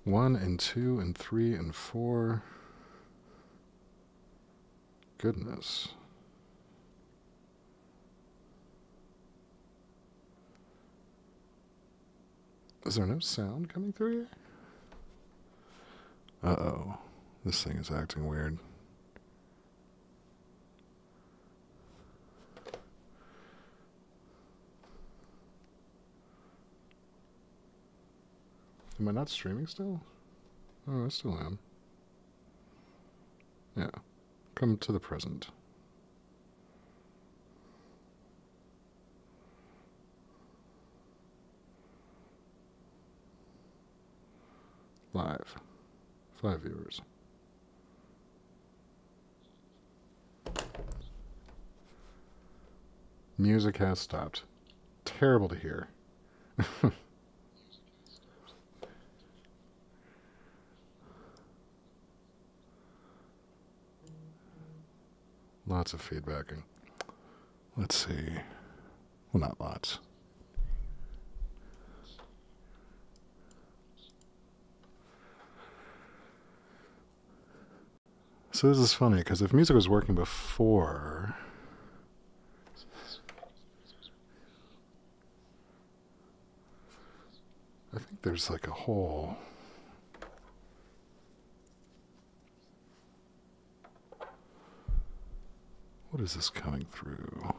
1 and 2 and 3 and 4. Goodness. Is there no sound coming through here? Uh-oh. This thing is acting weird. Am I not streaming still? Oh, I still am. Yeah. Come to the present. Live. 5 viewers. Music has stopped. Terrible to hear. Lots of feedbacking. Let's see. Well, not lots. So this is funny, because if music was working before... I think there's like a whole... What is this coming through?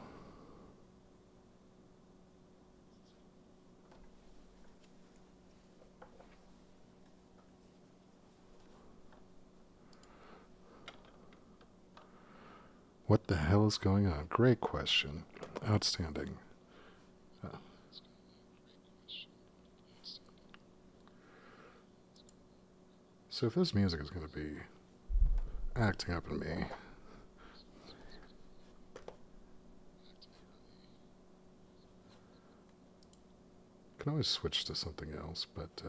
What the hell is going on? Great question. Outstanding. So if this music is going to be acting up in me... I can always switch to something else, but...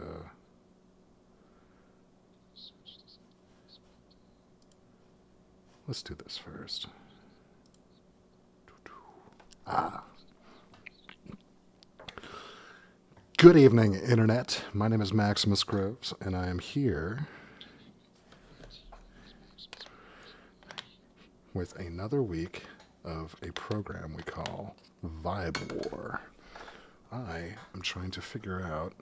let's do this first. Good evening, Internet. My name is Maximus Groves, and I am here with another week of a program we call Vibe War. I am trying to figure out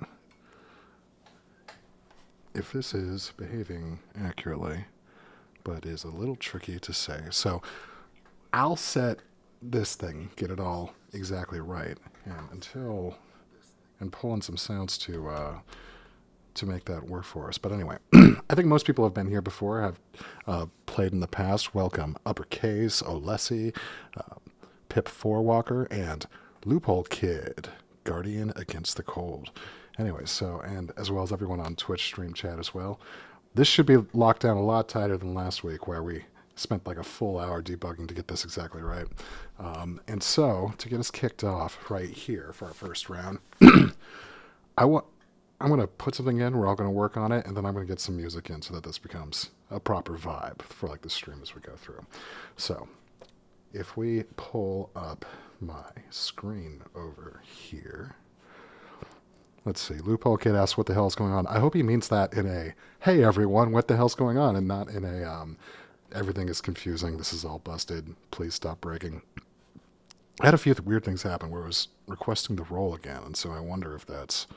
if this is behaving accurately, but is a little tricky to say. So I'll set this thing, get it all exactly right, and pull in some sounds to make that work for us. But anyway, I think most people have been here before, have played in the past. Welcome Uppercase, Olesi, Pip Fourwalker, and Loophole Kid, Guardian Against the Cold. Anyway, so, and as well as everyone on Twitch stream chat as well. This should be locked down a lot tighter than last week, where we spent like a full hour debugging to get this exactly right. And so, to get us kicked off right here for our first round, I'm going to put something in, we're all going to work on it, and then I'm going to get some music in so that this becomes a proper vibe for like the stream as we go through. So, if we pull up my screen over here... Let's see. Loophole Kid asks what the hell is going on. I hope he means that in a, hey everyone, what the hell's going on? And not in a, everything is confusing, this is all busted, please stop breaking. I had a few weird things happen where I was requesting the roll again, and so I wonder if that's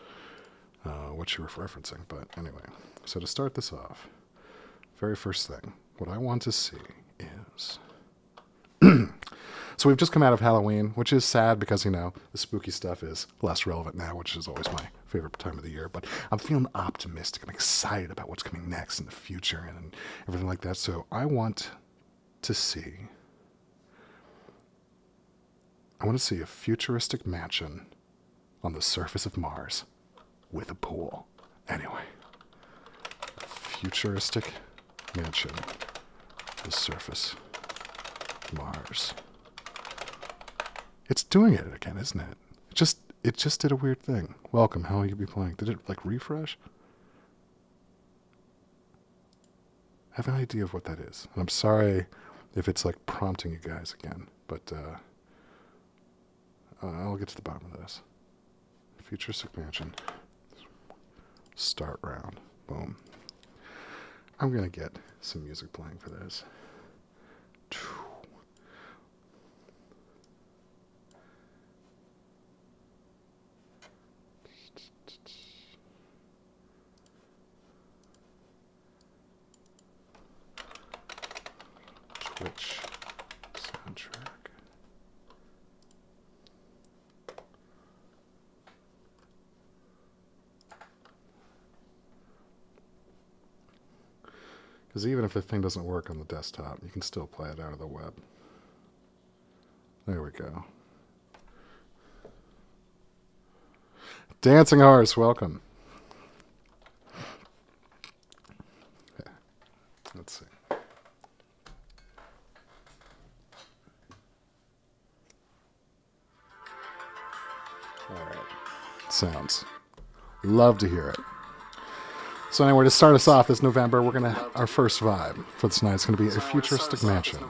what you were referencing. But anyway, so to start this off, very first thing, what I want to see is... So we've just come out of Halloween, which is sad because, you know, the spooky stuff is less relevant now, which is always my favorite time of the year. But I'm feeling optimistic. I'm excited about what's coming next in the future and everything like that. So I want to see a futuristic mansion on the surface of Mars with a pool. Anyway, futuristic mansion on the surface of Mars. It's doing it again, isn't it? It just did a weird thing. Welcome, how will you be playing? Did it, like, refresh? I have an idea of what that is. And I'm sorry if it's, like, prompting you guys again. But, I'll get to the bottom of this. Futuristic mansion. Start round. Boom. I'm going to get some music playing for this. Twitch soundtrack. Because even if the thing doesn't work on the desktop, you can still play it out of the web. There we go. Dancing Horse, welcome. Okay. Let's see. All right. Sounds. Love to hear it. So anyway, to start us off this November, our first vibe for tonight is going to be a futuristic mansion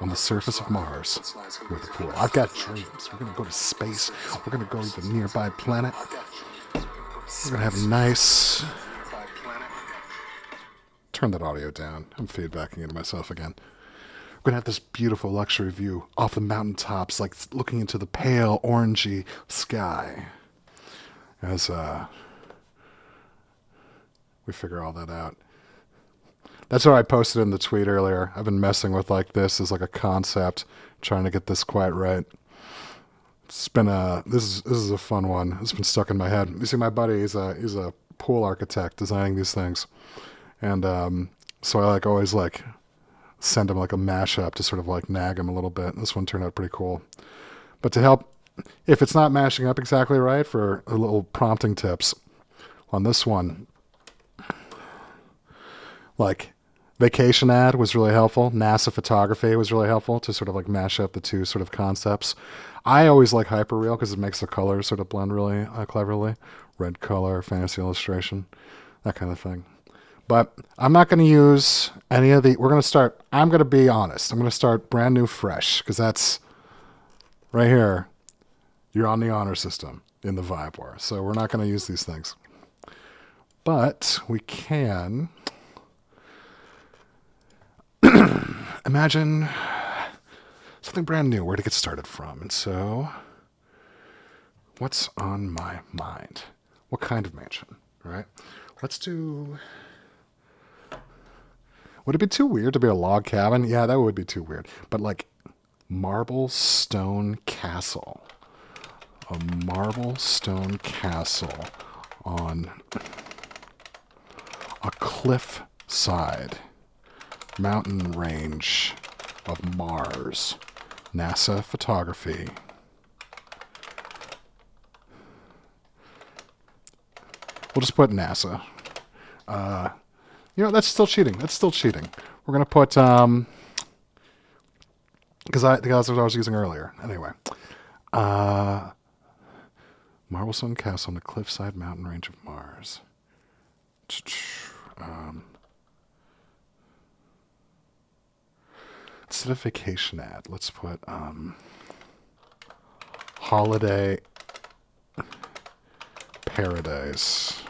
on the surface of Mars with a pool. I've got dreams. We're going to go to space. We're going to go to the nearby planet. We're going to have a nice... Turn that audio down. I'm feedbacking into myself again. We're going to have this beautiful luxury view off the mountaintops, like looking into the pale orangey sky. As, we figure all that out. That's what I posted in the tweet earlier. I've been messing with like this as like a concept, trying to get this quite right. It's been this is a fun one. It's been stuck in my head. You see, my buddy is a pool architect designing these things, and so I always send him like a mashup to sort of like nag him a little bit. This one turned out pretty cool. But to help, if it's not mashing up exactly right, for a little prompting tips on this one. Like, Vacation Ad was really helpful. NASA Photography was really helpful to sort of like mash up the two sort of concepts. I always like Hyperreal because it makes the colors sort of blend really cleverly. Red color, fantasy illustration, that kind of thing. But I'm not going to use any of the... I'm going to be honest. I'm going to start brand new fresh because that's... Right here, you're on the honor system in the Vibe War. So we're not going to use these things. But we can... Imagine something brand new, where to get started from. And so, what's on my mind? What kind of mansion, right? Let's do... Would it be too weird to be a log cabin? Yeah, that would be too weird. But like, marble stone castle. A marble stone castle on a cliff side. Mountain range of Mars. NASA Photography. We'll just put NASA. That's still cheating. We're going to put, because that's what I was using earlier. Anyway. Marblestone Castle on the cliffside mountain range of Mars. Instead of Vacation Ad, let's put Holiday Paradise.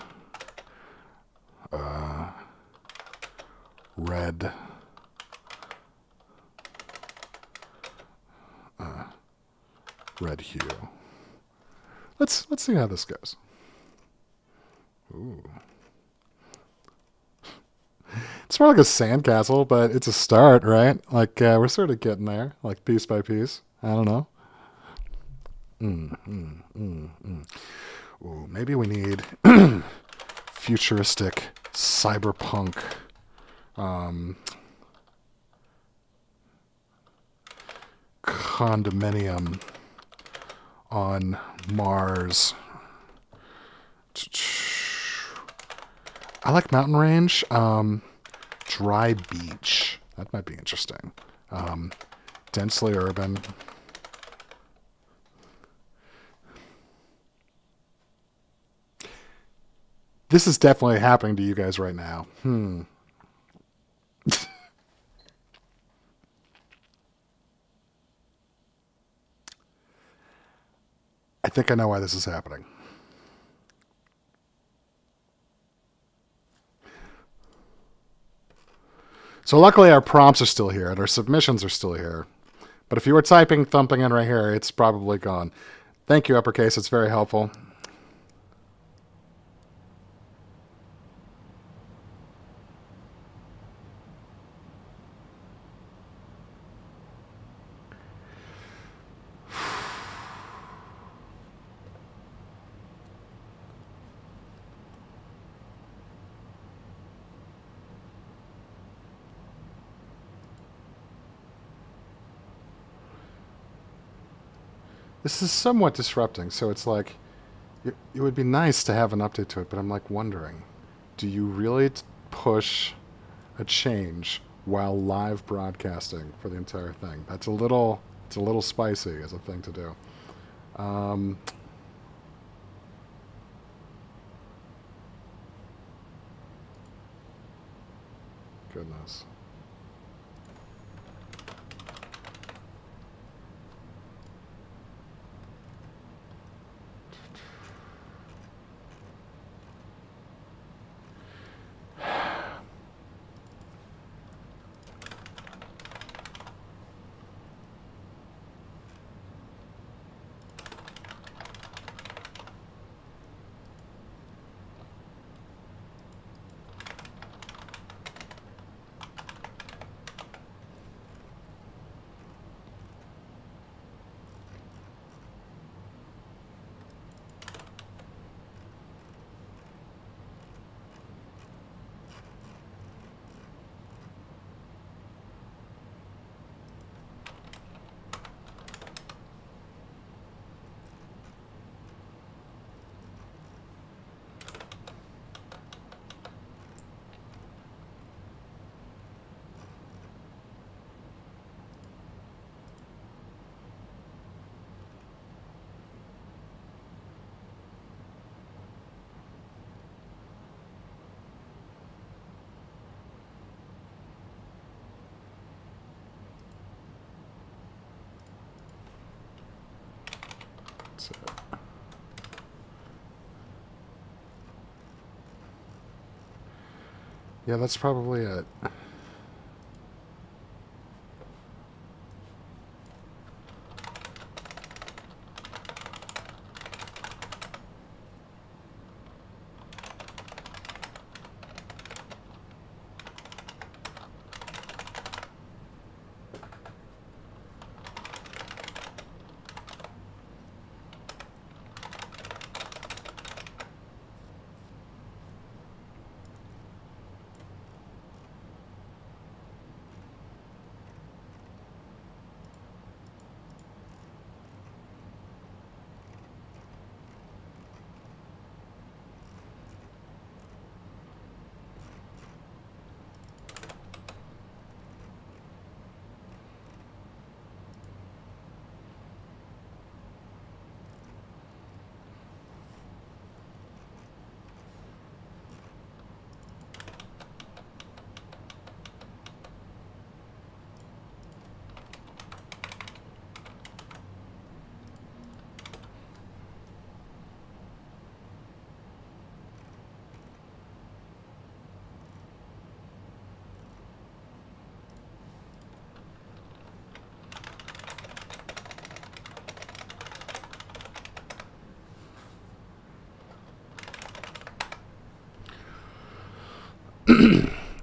Red. Red hue. Let's see how this goes. Ooh. It's more like a sandcastle, but it's a start, right? Like, we're sort of getting there, like piece by piece. I don't know. Ooh, maybe we need futuristic cyberpunk condominium on Mars. I like mountain range. Dry beach. That might be interesting. Densely urban. This is definitely happening to you guys right now. I think I know why this is happening. So luckily our prompts are still here and our submissions are still here. But if you were typing, thumping in right here, it's probably gone. Thank you, Uppercase. It's very helpful. This is somewhat disrupting, so it's like it would be nice to have an update to it, but I'm like wondering, do you really push a change while live broadcasting for the entire thing? It's a little spicy as a thing to do. Goodness. That's it. Yeah, that's probably it.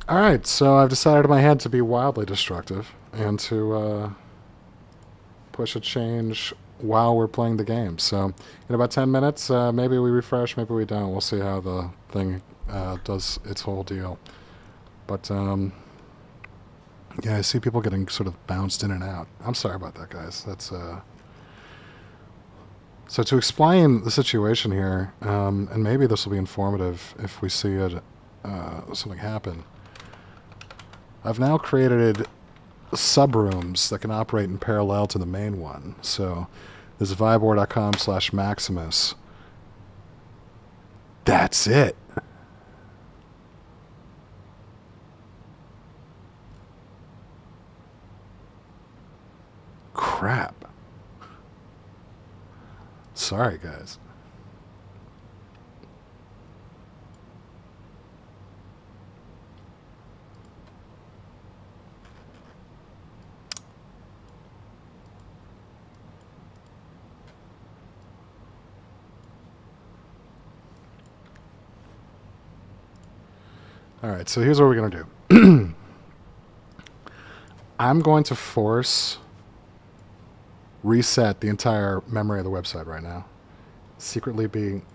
All right, so I've decided in my head to be wildly destructive and to push a change while we're playing the game. So in about 10 minutes, maybe we refresh, maybe we don't. We'll see how the thing does its whole deal. But yeah, I see people getting sort of bounced in and out. I'm sorry about that, guys. That's so to explain the situation here, and maybe this will be informative if we see it something happen. I've now created subrooms that can operate in parallel to the main one. So there's vibor.com/Maximus. That's it. Crap. Sorry, guys. All right, so here's what we're going to do. I'm going to force reset the entire memory of the website right now. Secretly being...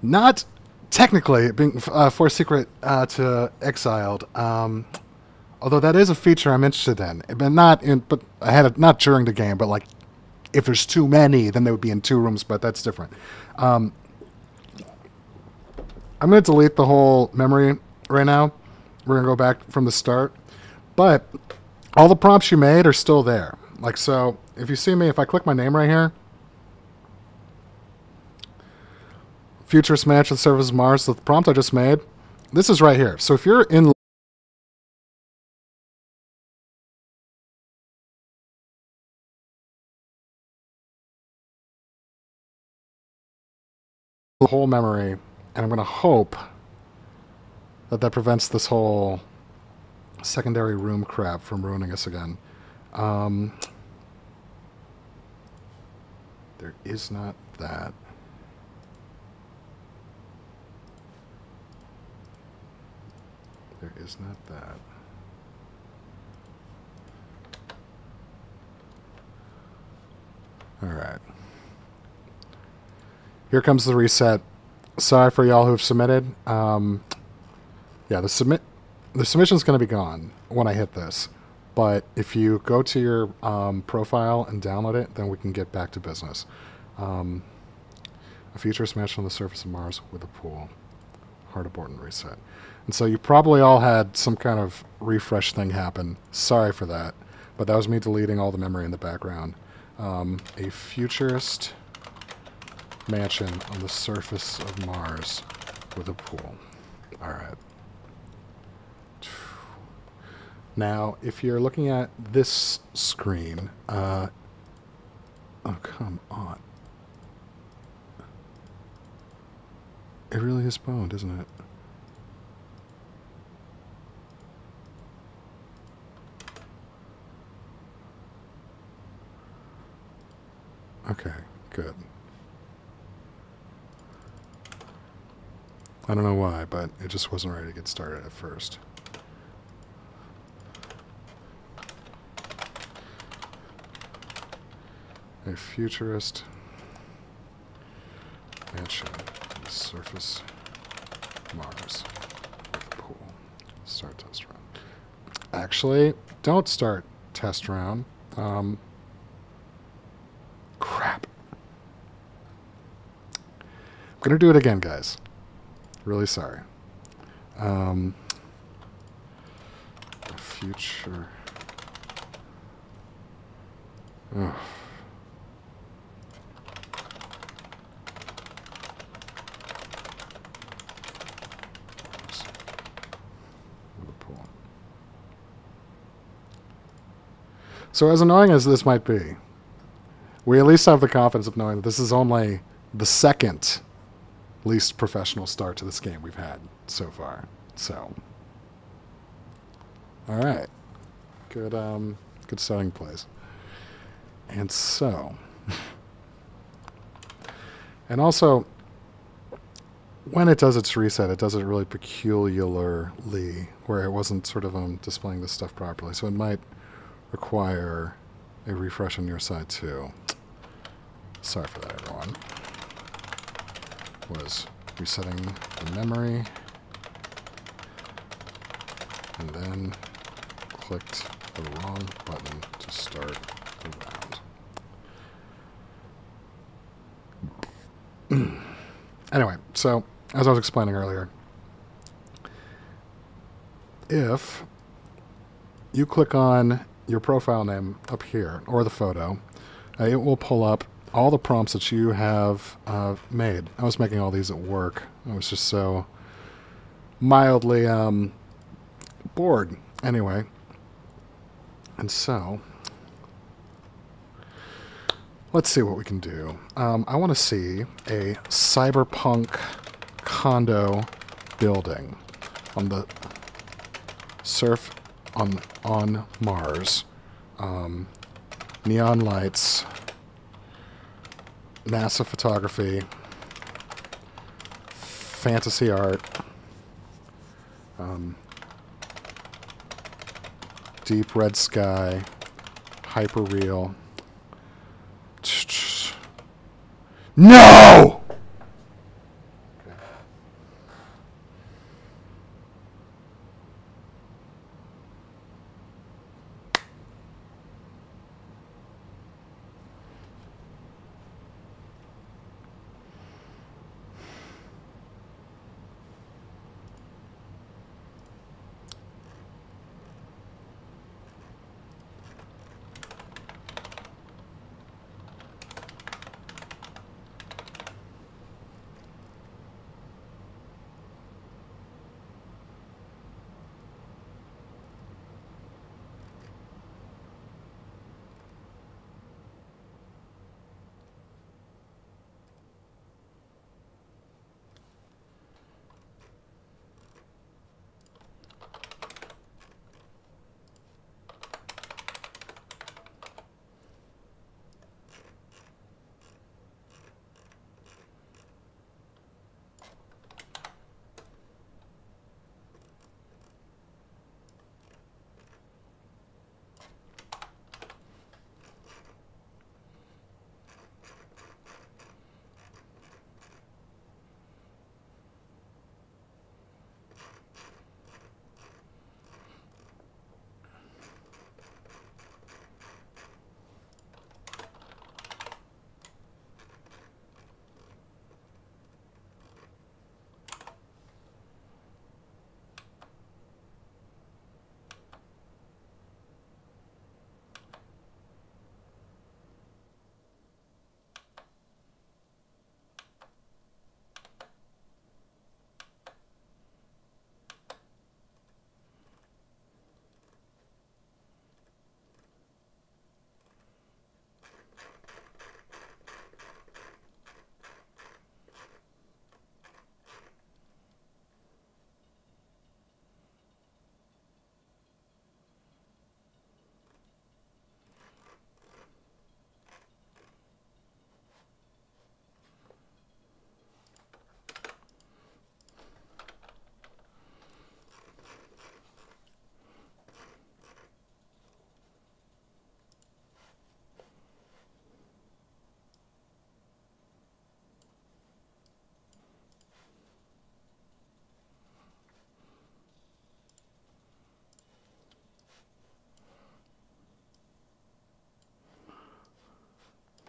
Not technically being forced secret to exiled. Although that is a feature I'm interested in. But I had it not during the game, but like if there's too many, then they would be in 2 rooms, but that's different. I'm going to delete the whole memory right now. We're going to go back from the start. But all the prompts you made are still there. Like, so, if you see me, if I click my name right here, Futurist Match with Surface of Mars, the prompt I just made, this is right here. So if you're in the whole memory, and I'm going to hope that that prevents this whole secondary room crap from ruining us again. There is not that. There is not that. All right. Here comes the reset. Sorry for y'all who've submitted. Yeah, the submission's going to be gone when I hit this. But if you go to your profile and download it, then we can get back to business. A futurist match on the surface of Mars with a pool. Hard abort and reset. And so you probably all had some kind of refresh thing happen. Sorry for that. But that was me deleting all the memory in the background. A futurist mansion on the surface of Mars with a pool. All right. Now, if you're looking at this screen, oh, come on. It really is boned, isn't it? Okay, good. I don't know why, but it just wasn't ready to get started at first. A futurist mansion on the surface Mars with a pool. Start test round. Actually, don't start test round. Crap. I'm gonna do it again, guys. Really sorry. Future. Ugh. So as annoying as this might be, we at least have the confidence of knowing that this is only the second least professional start to this game we've had so far. So, all right, good starting place. And so, and also, when it does its reset, it does it really peculiarly, where it wasn't sort of displaying this stuff properly. So it might require a refresh on your side too. Sorry for that, everyone. Was resetting the memory and then clicked the wrong button to start the round. Anyway, so as I was explaining earlier, if you click on your profile name up here, or the photo, it will pull up all the prompts that you have made. I was making all these at work. I was just so mildly bored. Anyway, and so, let's see what we can do. I want to see a cyberpunk condo building on the surf on Mars. Neon lights, NASA photography, fantasy art, Deep Red Sky, Hyperreal. No!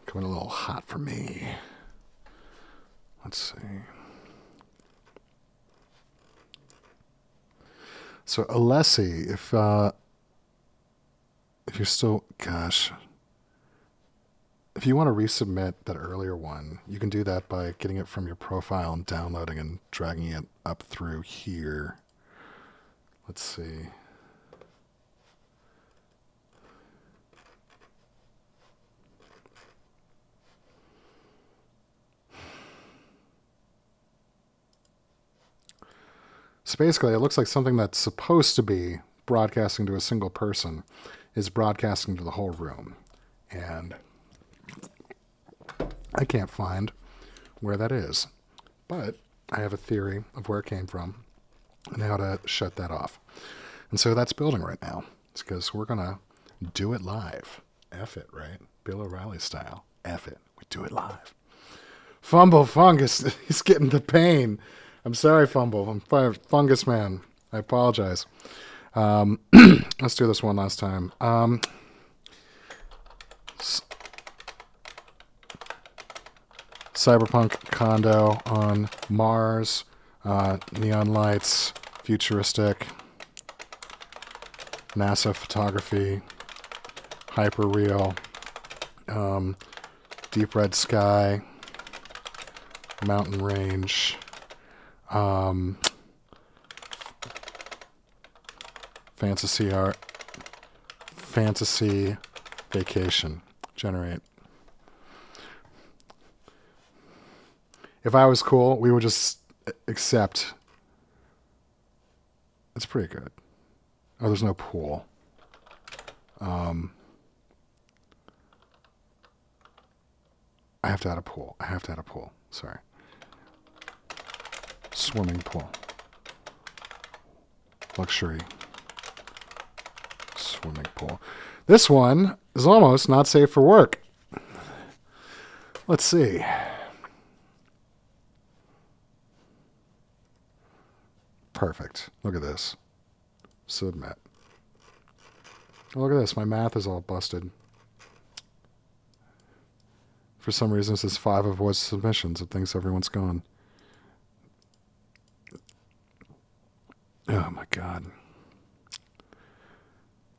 Coming a little hot for me. Let's see. So Alessi, if you're still, gosh, if you want to resubmit that earlier one, you can do that by getting it from your profile and downloading and dragging it up through here. Let's see. So basically, it looks like something that's supposed to be broadcasting to a single person is broadcasting to the whole room. And I can't find where that is. But I have a theory of where it came from and how to shut that off. And so that's building right now. It's because we're going to do it live. F it, right? Bill O'Reilly style. F it. We do it live. Fumble Fungus. He's getting the pain. I'm sorry, Fumble. I'm Fungus Man. I apologize. Let's do this one last time. Cyberpunk condo on Mars. Neon lights. Futuristic. NASA photography. Hyperreal. Deep red sky. Mountain range. Fantasy art, fantasy vacation, generate. If I was cool, we would just accept. It's pretty good. Oh, there's no pool. I have to add a pool. I have to add a pool. Sorry. Swimming pool. luxury swimming pool. This one is almost not safe for work. Let's see. Perfect. Look at this. Submit. Look at this. My math is all busted. For some reason, this is 5 of voice submissions. It thinks everyone's gone. Oh my god.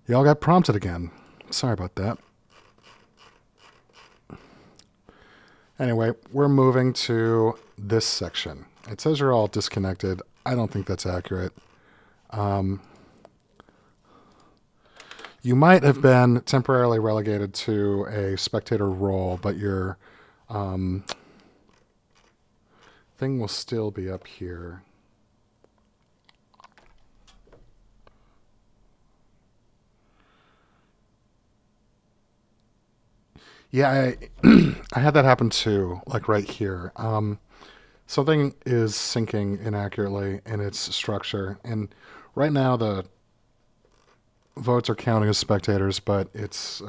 Y'all got prompted again. Sorry about that. Anyway, we're moving to this section. It says you're all disconnected. I don't think that's accurate. You might have been temporarily relegated to a spectator role, but your thing will still be up here. Yeah, I had that happen too, like right here. Something is syncing inaccurately in its structure, and right now the votes are counting as spectators, but it's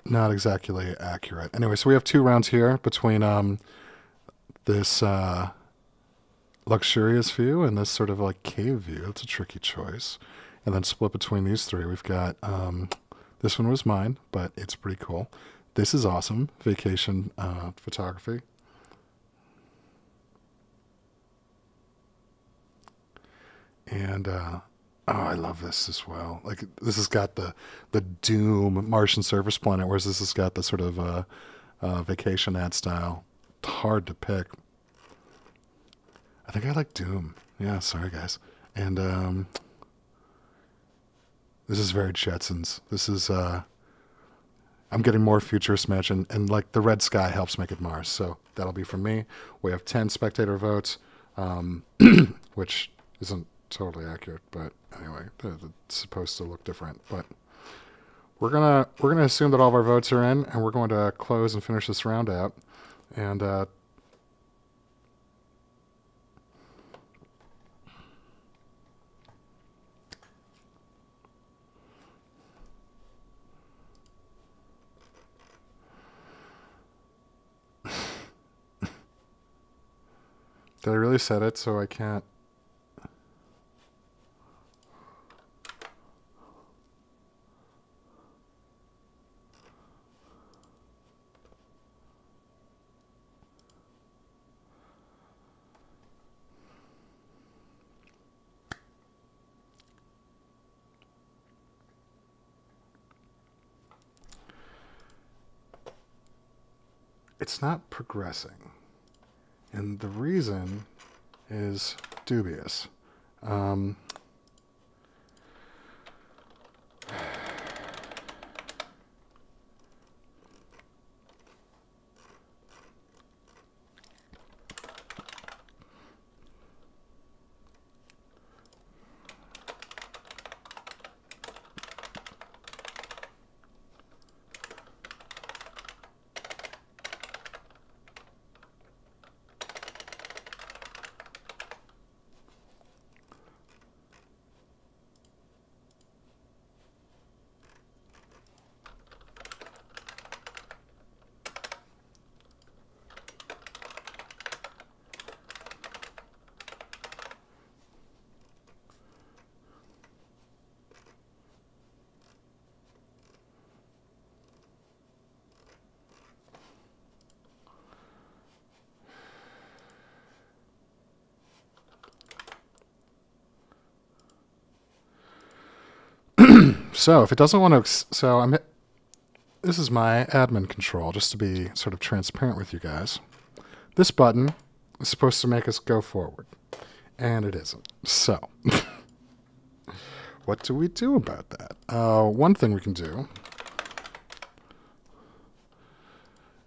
not exactly accurate. Anyway, so we have 2 rounds here between this luxurious view and this sort of like cave view. It's a tricky choice. And then split between these 3, we've got this one was mine, but it's pretty cool. This is awesome. Vacation photography. And oh, I love this as well. Like this has got the Doom Martian surface planet, whereas this has got the sort of vacation ad style. It's hard to pick. I think I like Doom. Yeah, sorry guys. And this is very Jetsons. This is I'm getting more futurist match, and like the red sky helps make it Mars. So that'll be from me. We have 10 spectator votes, which isn't totally accurate, but anyway, it's supposed to look different. But we're gonna assume that all of our votes are in, and we're going to close and finish this round out. And did I really set it so I can't? It's not progressing. And the reason is dubious. So if it doesn't want to, this is my admin control, just to be sort of transparent with you guys. This button is supposed to make us go forward, and it isn't. So what do we do about that? One thing we can do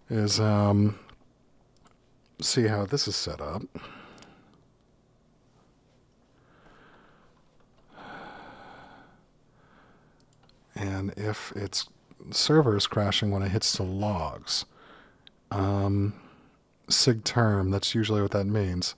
is see how this is set up. And if its server is crashing when it hits the logs, sig term, that's usually what that means.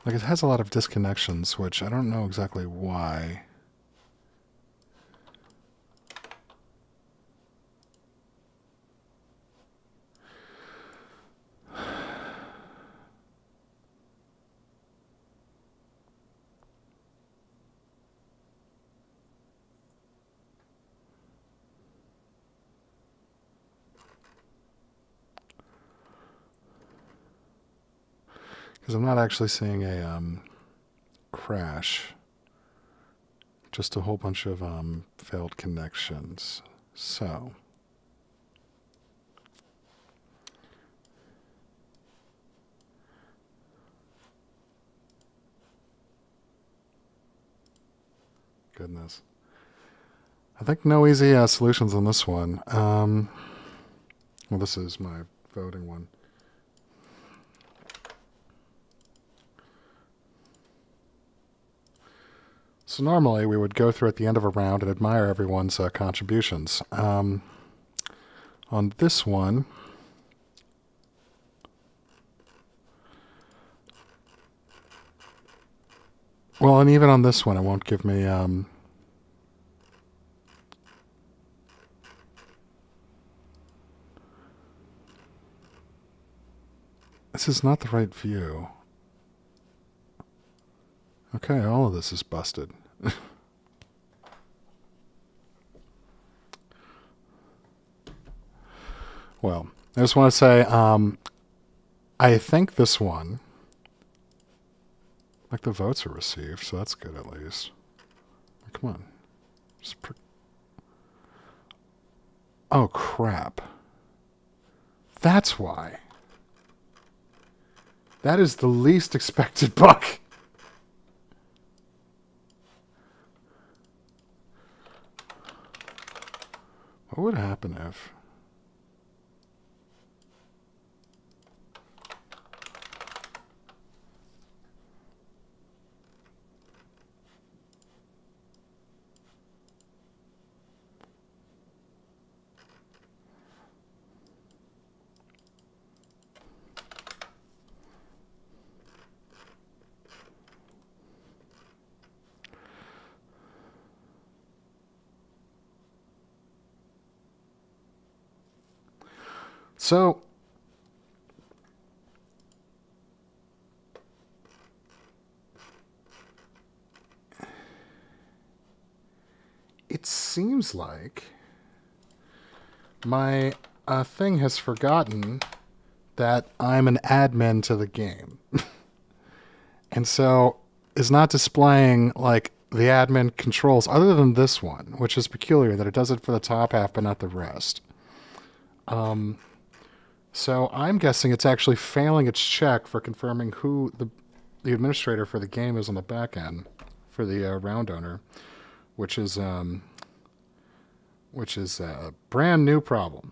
Like, it has a lot of disconnections, which I don't know exactly why. Because I'm not actually seeing a crash. Just a whole bunch of failed connections. So goodness. I think no easy solutions on this one. Well, this is my voting one. So normally we would go through at the end of a round and admire everyone's contributions. On this one, well, and even on this one, it won't give me... This is not the right view. Okay, all of this is busted. Well, I just want to say, I think this one, like, the votes are received, so that's good at least. Come on. Oh, crap. That's why. That is the least expected bug. What would happen if... So, it seems like my thing has forgotten that I'm an admin to the game. And so is not displaying, like, the admin controls other than this one, which is peculiar that it does it for the top half but not the rest. So I'm guessing it's actually failing its check for confirming who the administrator for the game is on the back end for the round owner, which is a brand new problem.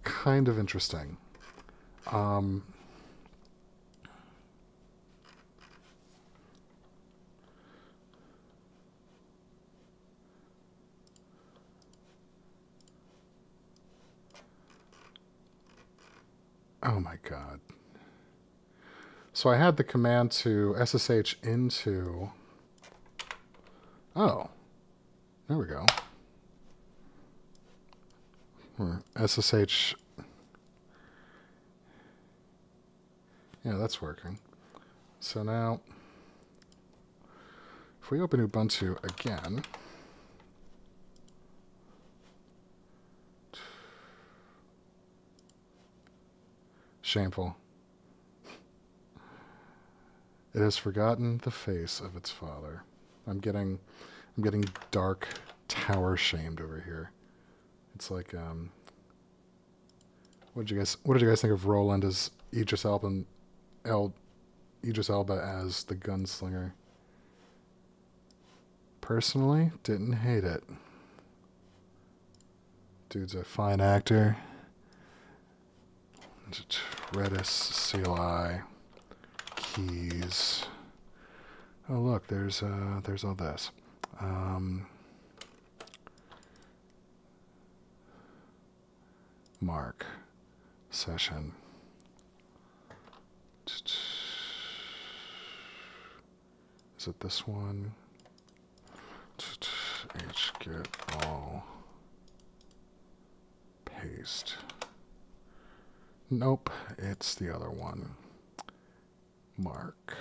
Kind of interesting. Oh my god. So I had the command to SSH into... Oh. There we go. SSH... Yeah, that's working. So now, if we open Ubuntu again... Shameful. It has forgotten the face of its father. I'm getting dark tower shamed over here. It's like what did you guys think of Roland as Idris Elba as the gunslinger? Personally, didn't hate it. Dude's a fine actor. Redis, CLI, keys. Oh look, there's all this. Mark, session. Is it this one? Get all. Paste. Nope, it's the other one. Mark.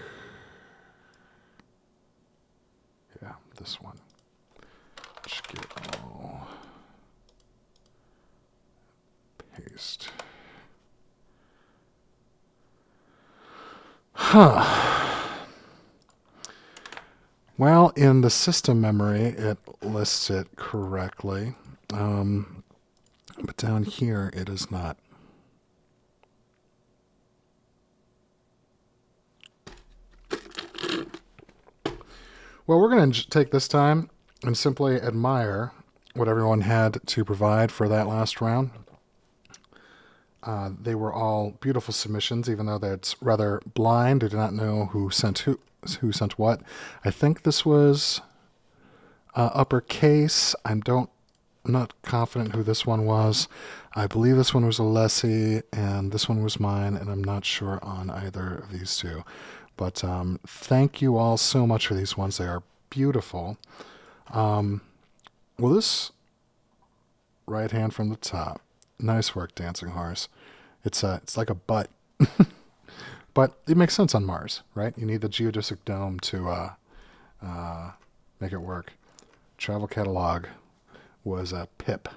Yeah, this one. Get all. Paste. Huh. Well, in the system memory, it lists it correctly. But down here, it is not. Well, we're going to take this time and simply admire what everyone had to provide for that last round. They were all beautiful submissions, even though that's rather blind. I do not know who sent what. I think this was uppercase. I'm not confident who this one was. I believe this one was Alessi, and this one was mine, and I'm not sure on either of these two. But thank you all so much for these ones. They are beautiful. Well, this right hand from the top. Nice work, Dancing Horse. It's like a butt. But it makes sense on Mars, right? You need the geodesic dome to make it work. Travel catalog was a pip.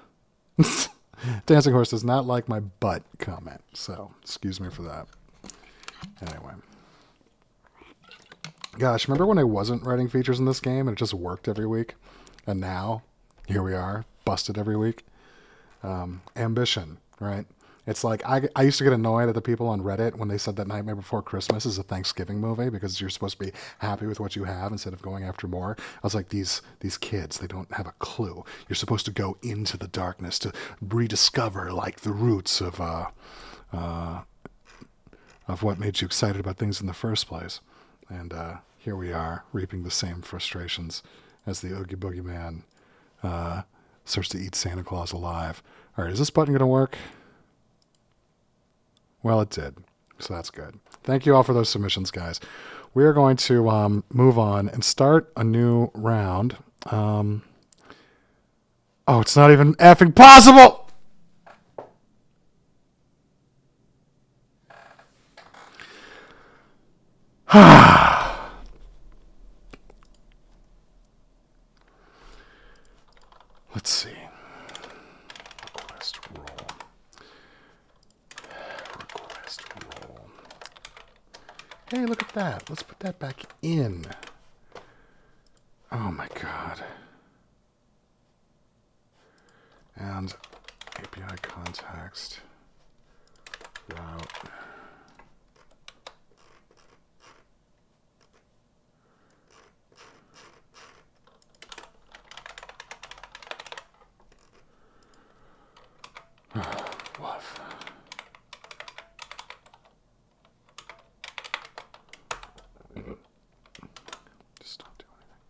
Dancing Horse does not like my butt comment, so excuse me for that. Anyway. Gosh, remember when I wasn't writing features in this game and it just worked every week? And now, here we are, busted every week. Ambition, right? It's like, I used to get annoyed at the people on Reddit when they said that Nightmare Before Christmas is a Thanksgiving movie because you're supposed to be happy with what you have instead of going after more. I was like, these kids, they don't have a clue. You're supposed to go into the darkness to rediscover, like, the roots of what made you excited about things in the first place. And here we are, reaping the same frustrations as the Oogie Boogie Man starts to eat Santa Claus alive. All right, is this button going to work? Well, it did, so that's good. Thank you all for those submissions, guys. We are going to move on and start a new round. Oh, it's not even effing possible! Let's see. Request roll. Request roll. Hey, look at that. Let's put that back in. Oh my god. And API context. Route. Woof. Just don't do anything.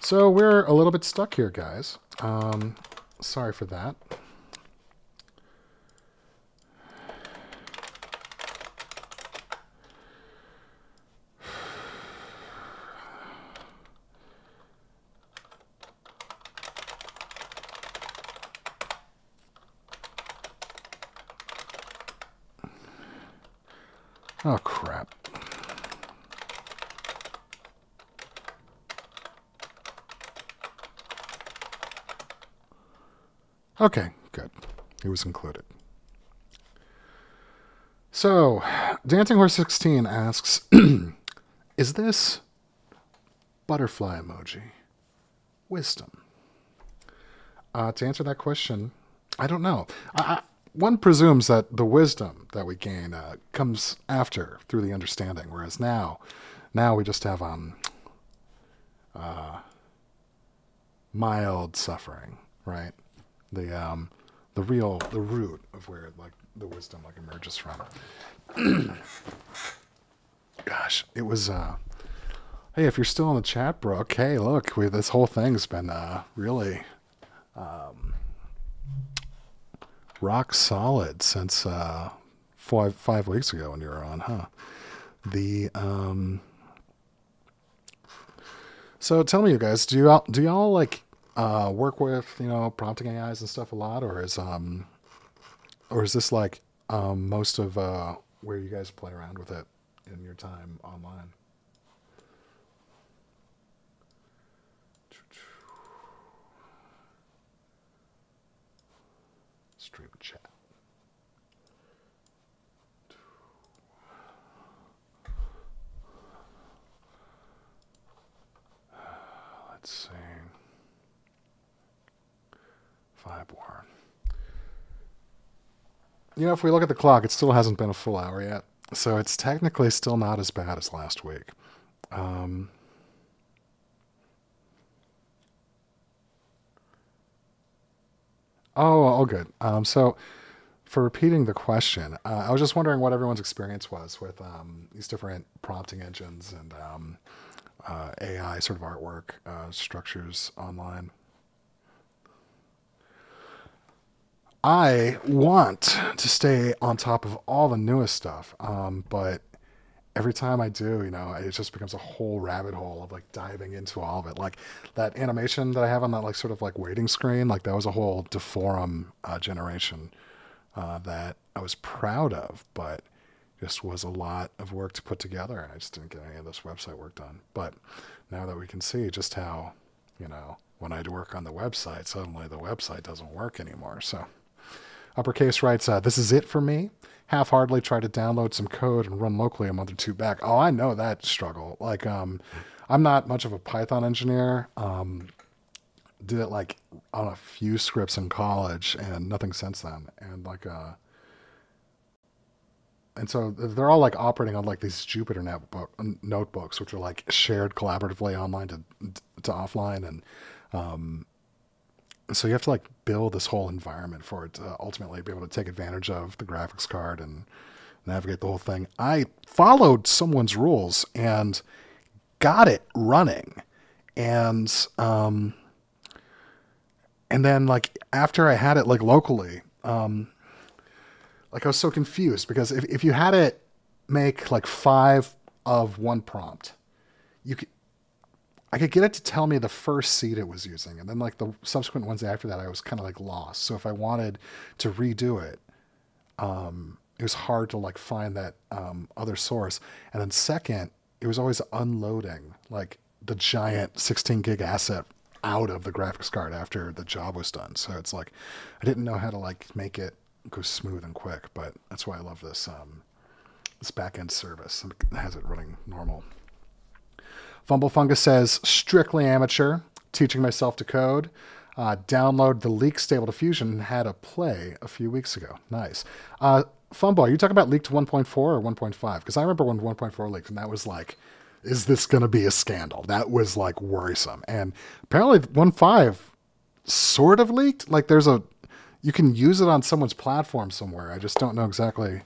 So we're a little bit stuck here, guys. Sorry for that. Oh, crap. Okay, good. It was included. So, Dancing Horse 16 asks, is this butterfly emoji wisdom? To answer that question, I don't know. One presumes that the wisdom that we gain comes after, through the understanding, whereas now we just have mild suffering, right? The root of where like the wisdom like emerges from. Gosh, it was. Hey, if you're still in the chat, bro. Okay, look, this whole thing's been really. Rock solid since five weeks ago when you were on, huh? The So tell me, you guys, do y'all like work with prompting AIs and stuff a lot, or is this like most of where you guys play around with it in your time online? Stream chat. Let's see. Fireborn. If we look at the clock, it still hasn't been a full hour yet. So it's technically still not as bad as last week. Oh, good. So for repeating the question, I was just wondering what everyone's experience was with these different prompting engines and AI sort of artwork structures online. I want to stay on top of all the newest stuff, but every time I do, it just becomes a whole rabbit hole of like diving into all of it. Like that animation that I have on that like sort of like waiting screen, like that was a whole deforum generation that I was proud of, but just was a lot of work to put together, and I just didn't get any of this website work done. But now that we can see just how, when I work on the website, suddenly the website doesn't work anymore. So Uppercase writes, this is it for me. Half-heartedly tried to download some code and run locally a month or two back. Oh, I know that struggle. Like, I'm not much of a Python engineer. Did it like on a few scripts in college and nothing since then. And so they're all like operating on like these Jupyter notebooks, which are like shared collaboratively online to offline. And so you have to like build this whole environment for it to ultimately be able to take advantage of the graphics card and navigate the whole thing. I followed someone's rules and got it running. And then like after I had it like locally, like I was so confused because if you had it make like 5 of one prompt, I could get it to tell me the first seed it was using, and then like the subsequent ones after that, I was kind of like lost. So if I wanted to redo it, it was hard to like find that other source. And then second, it was always unloading like the giant 16 gig asset out of the graphics card after the job was done. So it's like I didn't know how to like make it go smooth and quick, but that's why I love this this back-end service. It has it running normal. Fumble Fungus says, strictly amateur, teaching myself to code. Download the Leak Stable Diffusion and had a play a few weeks ago. Nice. Fumble, are you talking about leaked 1.4 or 1.5? Because I remember when 1.4 leaked, and that was like, is this going to be a scandal? That was like worrisome. And apparently 1.5 sort of leaked. Like you can use it on someone's platform somewhere. I just don't know exactly.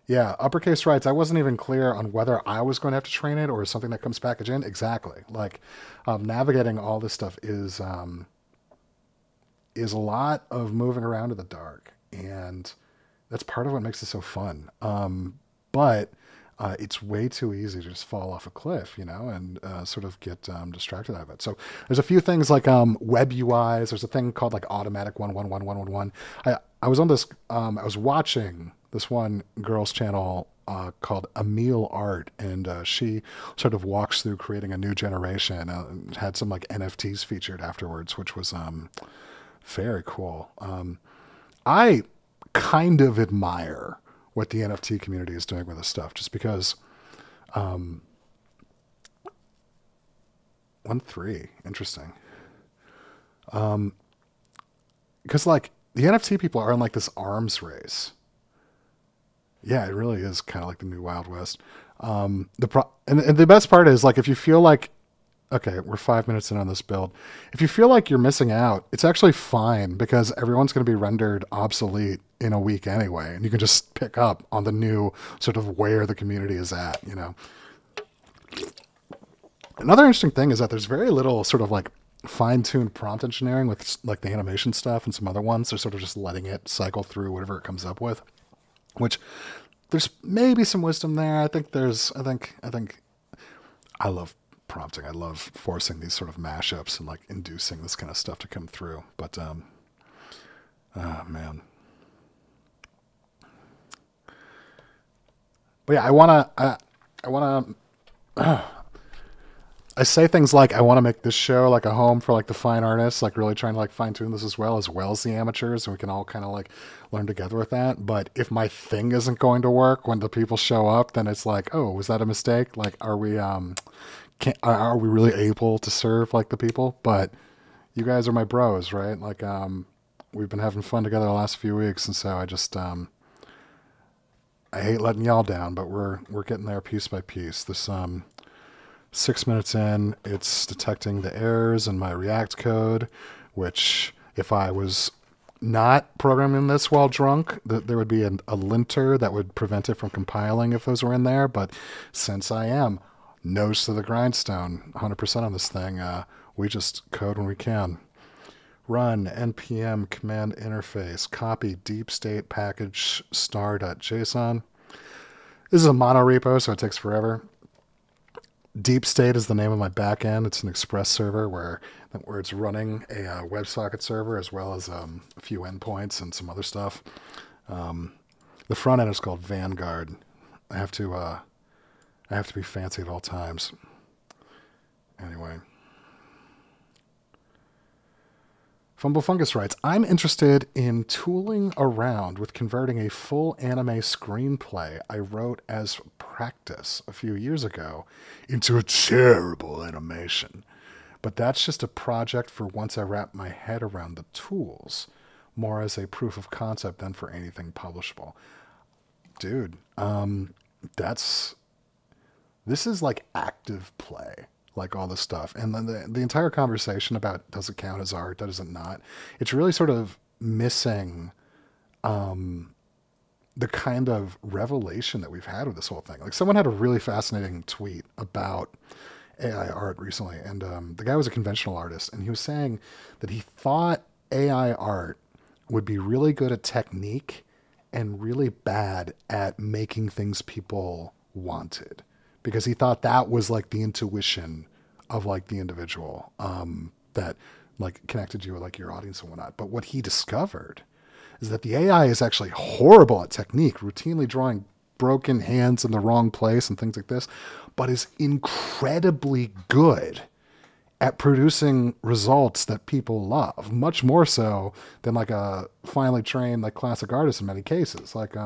Yeah, Uppercase writes, I wasn't even clear on whether I was going to have to train it or something that comes packaged in. Exactly. Like navigating all this stuff is a lot of moving around in the dark, and that's part of what makes it so fun. But it's way too easy to just fall off a cliff, and sort of get distracted out of it. So there's a few things like web UIs. There's a thing called like automatic 11111. I was on this. I was watching this one girl's channel called Emil Art, and she sort of walks through creating a new generation. Had some like NFTs featured afterwards, which was very cool. I kind of admire what the NFT community is doing with this stuff, just because 1.3, interesting. Because like the NFT people are in like this arms race. Yeah, it really is kind of like the new Wild West. And the best part is like if you feel like, okay, we're 5 minutes in on this build. If you feel like you're missing out, it's actually fine because everyone's going to be rendered obsolete in a week anyway, and you can just pick up on the new sort of where the community is at. Another interesting thing is that there's very little sort of like fine-tuned prompt engineering with like the animation stuff and some other ones. They're sort of just letting it cycle through whatever it comes up with, which there's maybe some wisdom there. I think I love prompting. I love forcing these sort of mashups and like inducing this kind of stuff to come through. But oh man. But yeah, I wanna I say things like I want to make this show like a home for like the fine artists, like really trying to like fine tune this as well as the amateurs, and we can all kind of like learn together with that. But if my thing isn't going to work when the people show up, then it's like, oh, was that a mistake? Like, are we really able to serve like the people? But you guys are my bros, right? Like, we've been having fun together the last few weeks, and so I hate letting y'all down, but we're getting there piece by piece. This 6 minutes in, it's detecting the errors in my React code, which if I was not programming this while drunk, there would be a linter that would prevent it from compiling if those were in there. But since I am nose to the grindstone, 100% on this thing, we just code when we can. Run npm command interface, copy deep state package star.json. This is a mono repo, so it takes forever. Deep State is the name of my backend. It's an Express server where it's running a WebSocket server as well as a few endpoints and some other stuff. The front end is called Vanguard. I have to be fancy at all times. Anyway, Fumble Fungus writes, I'm interested in tooling around with converting a full anime screenplay I wrote as practice a few years ago into a terrible animation. But that's just a project for once I wrap my head around the tools, more as a proof of concept than for anything publishable. Dude, this is like active play, like all this stuff. And then the entire conversation about does it count as art, does it not? It's really sort of missing the kind of revelation that we've had with this whole thing. Like someone had a really fascinating tweet about AI art recently, and the guy was a conventional artist, and he was saying that he thought AI art would be really good at technique and really bad at making things people wanted, because he thought that was like the intuition of like the individual that like connected you with like your audience and whatnot. But what he discovered is that the AI is actually horrible at technique, routinely drawing broken hands in the wrong place and things like this, but is incredibly good at producing results that people love, much more so than like a finely trained like classic artist in many cases. Like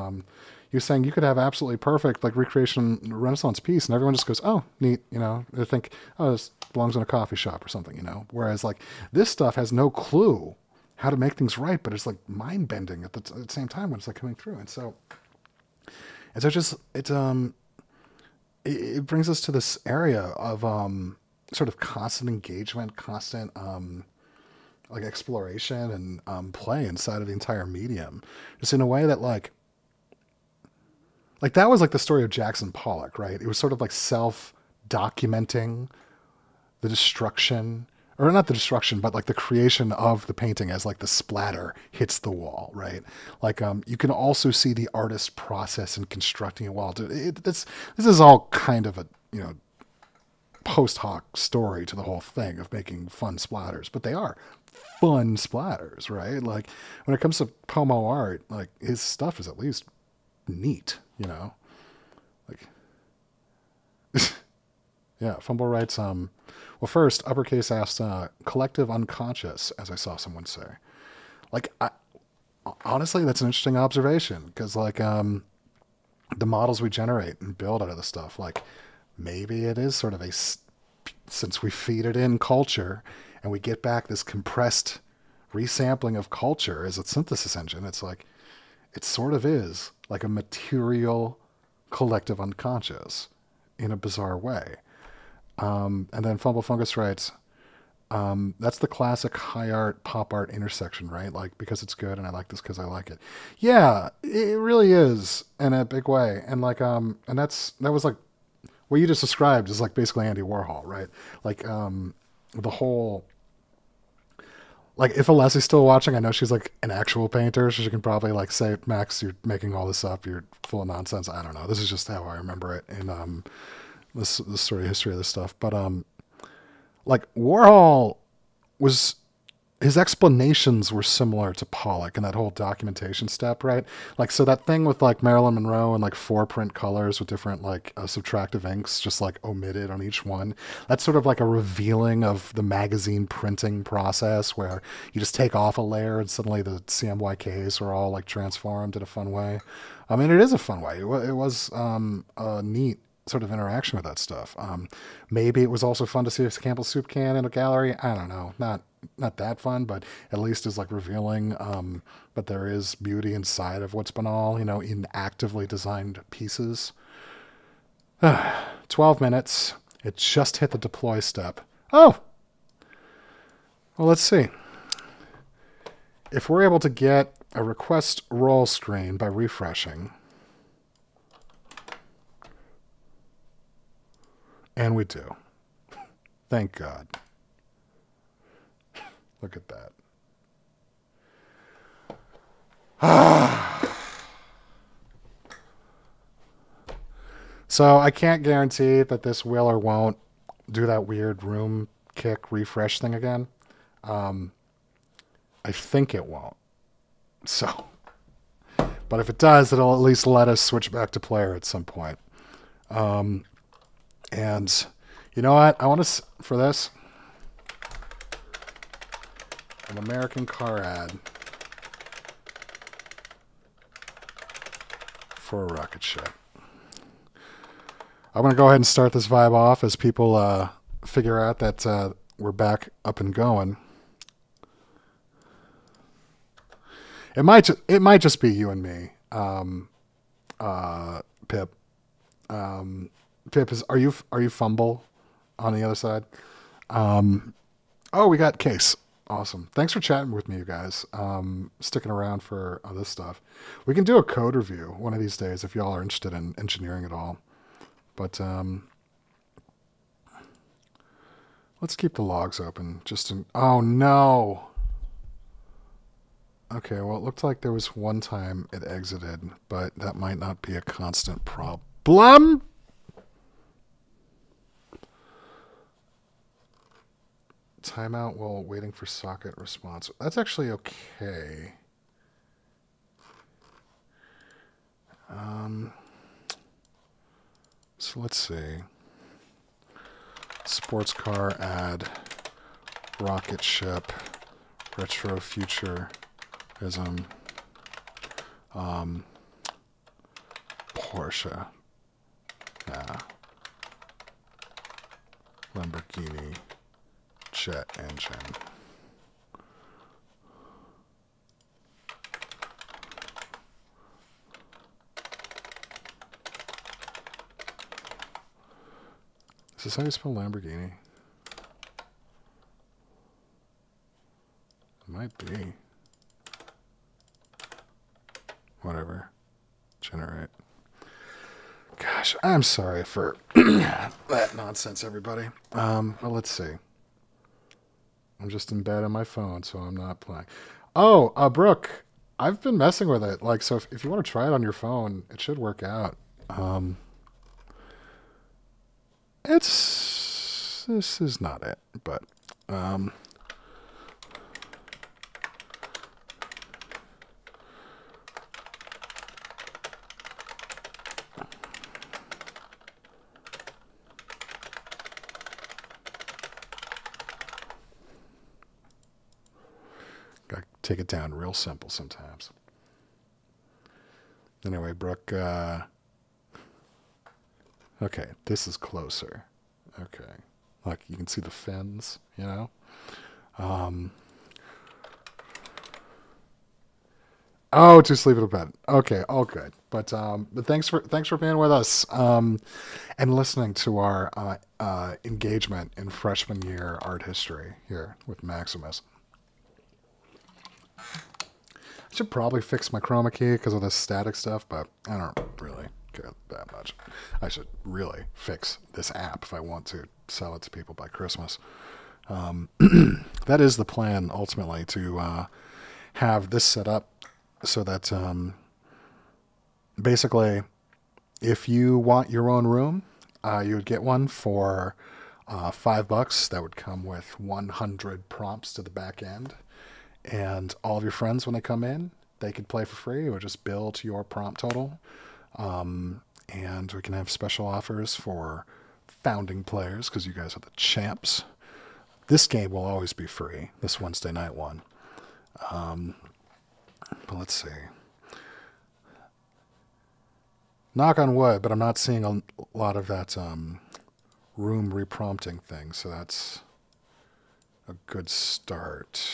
you're saying you could have absolutely perfect like recreation Renaissance piece and everyone just goes, oh, neat, you know, they think, oh, this belongs in a coffee shop or something, you know. Whereas like this stuff has no clue how to make things right, but it's like mind bending at the same time when it's like coming through. And so just it brings us to this area of sort of constant engagement, constant like exploration and play inside of the entire medium, just in a way that like that was like the story of Jackson Pollock, right? It was sort of like self documenting the destruction, or not the destruction, but like the creation of the painting as like the splatter hits the wall, right? Like you can also see the artist's process in constructing a wall. This is all kind of a, you know, post hoc story to the whole thing of making fun splatters, but they are fun splatters, right? Like when it comes to Pomo art, like his stuff is at least neat, you know? Like yeah, Fumble writes, well, first, Uppercase asked, collective unconscious, as I saw someone say. Like, honestly, that's an interesting observation, because, like, the models we generate and build out of the stuff, like, maybe it is sort of since we feed it in culture, and we get back this compressed resampling of culture as a synthesis engine, it's like, it sort of is like a material collective unconscious in a bizarre way. And then Fumble Fungus writes, that's the classic high art, pop art intersection, right? Like, because it's good and I like this because I like it. Yeah, it really is in a big way. And like, and that was like, what you just described is like basically Andy Warhol, right? Like, the whole like if Alessi's still watching, I know she's like an actual painter, so she can probably like say, Max, you're making all this up, you're full of nonsense. I don't know. This is just how I remember it in this sort of history of this stuff. But like Warhol was, his explanations were similar to Pollock and that whole documentation step, right? Like, so that thing with like Marilyn Monroe and like 4 print colors with different like subtractive inks just like omitted on each one. That's sort of like a revealing of the magazine printing process where you just take off a layer and suddenly the CMYKs are all like transformed in a fun way. I mean, it is a fun way. It was a neat sort of interaction with that stuff. Maybe it was also fun to see a Campbell's soup can in a gallery. I don't know. Not that fun, but at least is like revealing. But there is beauty inside of what's banal, in actively designed pieces. 12 minutes. It just hit the deploy step. Oh! Well, let's see. If we're able to get a request roll screen by refreshing, and we do. Thank God. Look at that. So I can't guarantee that this will or won't do that weird room kick refresh thing again. I think it won't. So, but if it does, it'll at least let us switch back to player at some point. And you know what? I want to, for this, an American car ad for a rocket ship. I'm going to go ahead and start this vibe off as people figure out that we're back up and going. It might just be you and me, Pip. Pip, are you fumble on the other side? Oh, we got Case. Awesome. Thanks for chatting with me, you guys. Sticking around for this stuff. We can do a code review one of these days if y'all are interested in engineering at all. But let's keep the logs open. Oh no. Okay, well, it looked like there was one time it exited, but that might not be a constant problem. Timeout while waiting for socket response. That's actually okay. So let's see. Sports car ad, rocket ship, retro futurism, Porsche, yeah, Lamborghini, jet engine. Is this how you spell Lamborghini? It might be. Whatever. Generate. Gosh, I'm sorry for that nonsense, everybody. Well, let's see. I'm just in bed on my phone, so I'm not playing. Oh, Brooke, I've been messing with it. Like, so if you want to try it on your phone, it should work out. This is not it, but gotta take it down real simple sometimes. Anyway, Brooke, okay, this is closer. Okay. Like, you can see the fins, you know? Oh, to sleep in a bed. Okay, all good. But thanks for being with us and listening to our engagement in freshman year art history here with Maximus. I should probably fix my chroma key because of this static stuff, but I don't really care that much. I should really fix this app if I want to sell it to people by Christmas. That is the plan ultimately, to have this set up so that basically, if you want your own room, you would get one for $5. That would come with 100 prompts to the back end. And all of your friends, when they come in, they could play for free. It would just build your prompt total. And we can have special offers for founding players because you guys are the champs. This game will always be free, this Wednesday night one. But let's see. Knock on wood, but I'm not seeing a lot of that room reprompting thing, so that's a good start.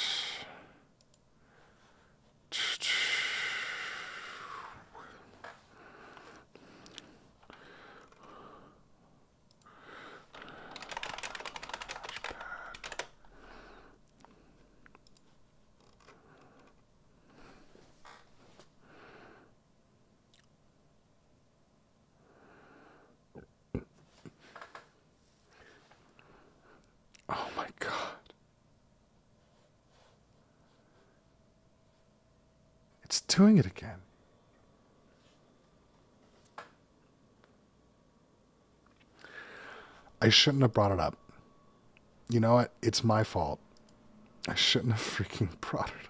Oh my God. It's doing it again. I shouldn't have brought it up. You know what? It's my fault. I shouldn't have freaking brought it up.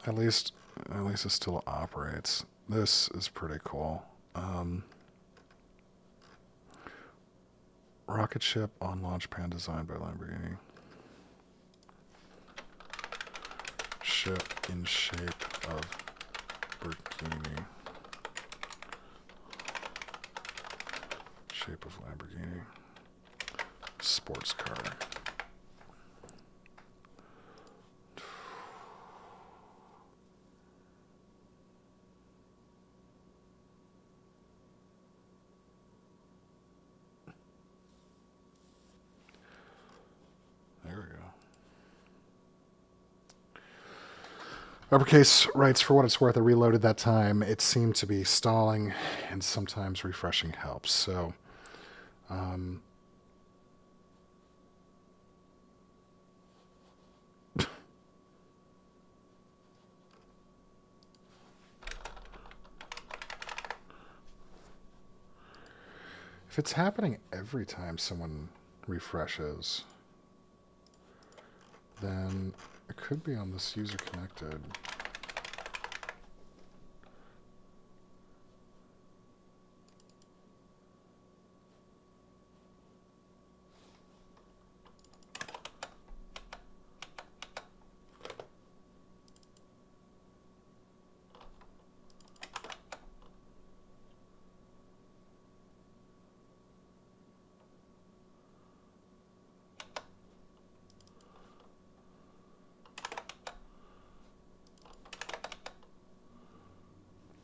At least it still operates. This is pretty cool. Rocket ship on launch pad designed by Lamborghini. Ship in shape of Lamborghini. Shape of Lamborghini. Sports car. Uppercase writes, for what it's worth, I reloaded that time. It seemed to be stalling, and sometimes refreshing helps. So, if it's happening every time someone refreshes, then it could be on this user connected.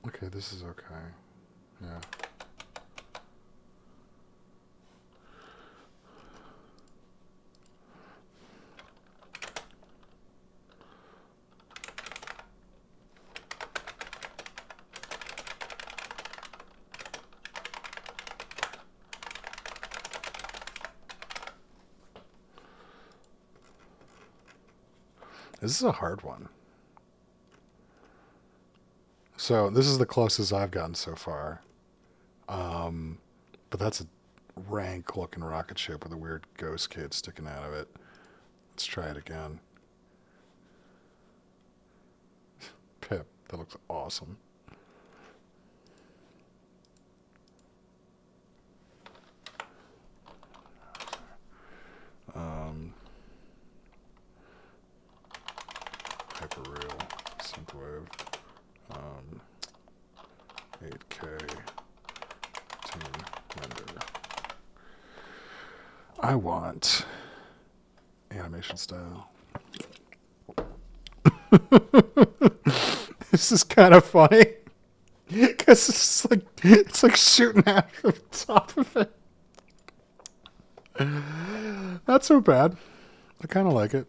Okay, this is okay. Yeah. This is a hard one. So this is the closest I've gotten so far. But that's a rank looking rocket ship with a weird ghost kid sticking out of it. Let's try it again. Pip, that looks awesome. Hyperreal, synthwave, 8K, team render. I want animation style. This is kind of funny because it's like shooting out of the top of it. Not so bad. I kind of like it.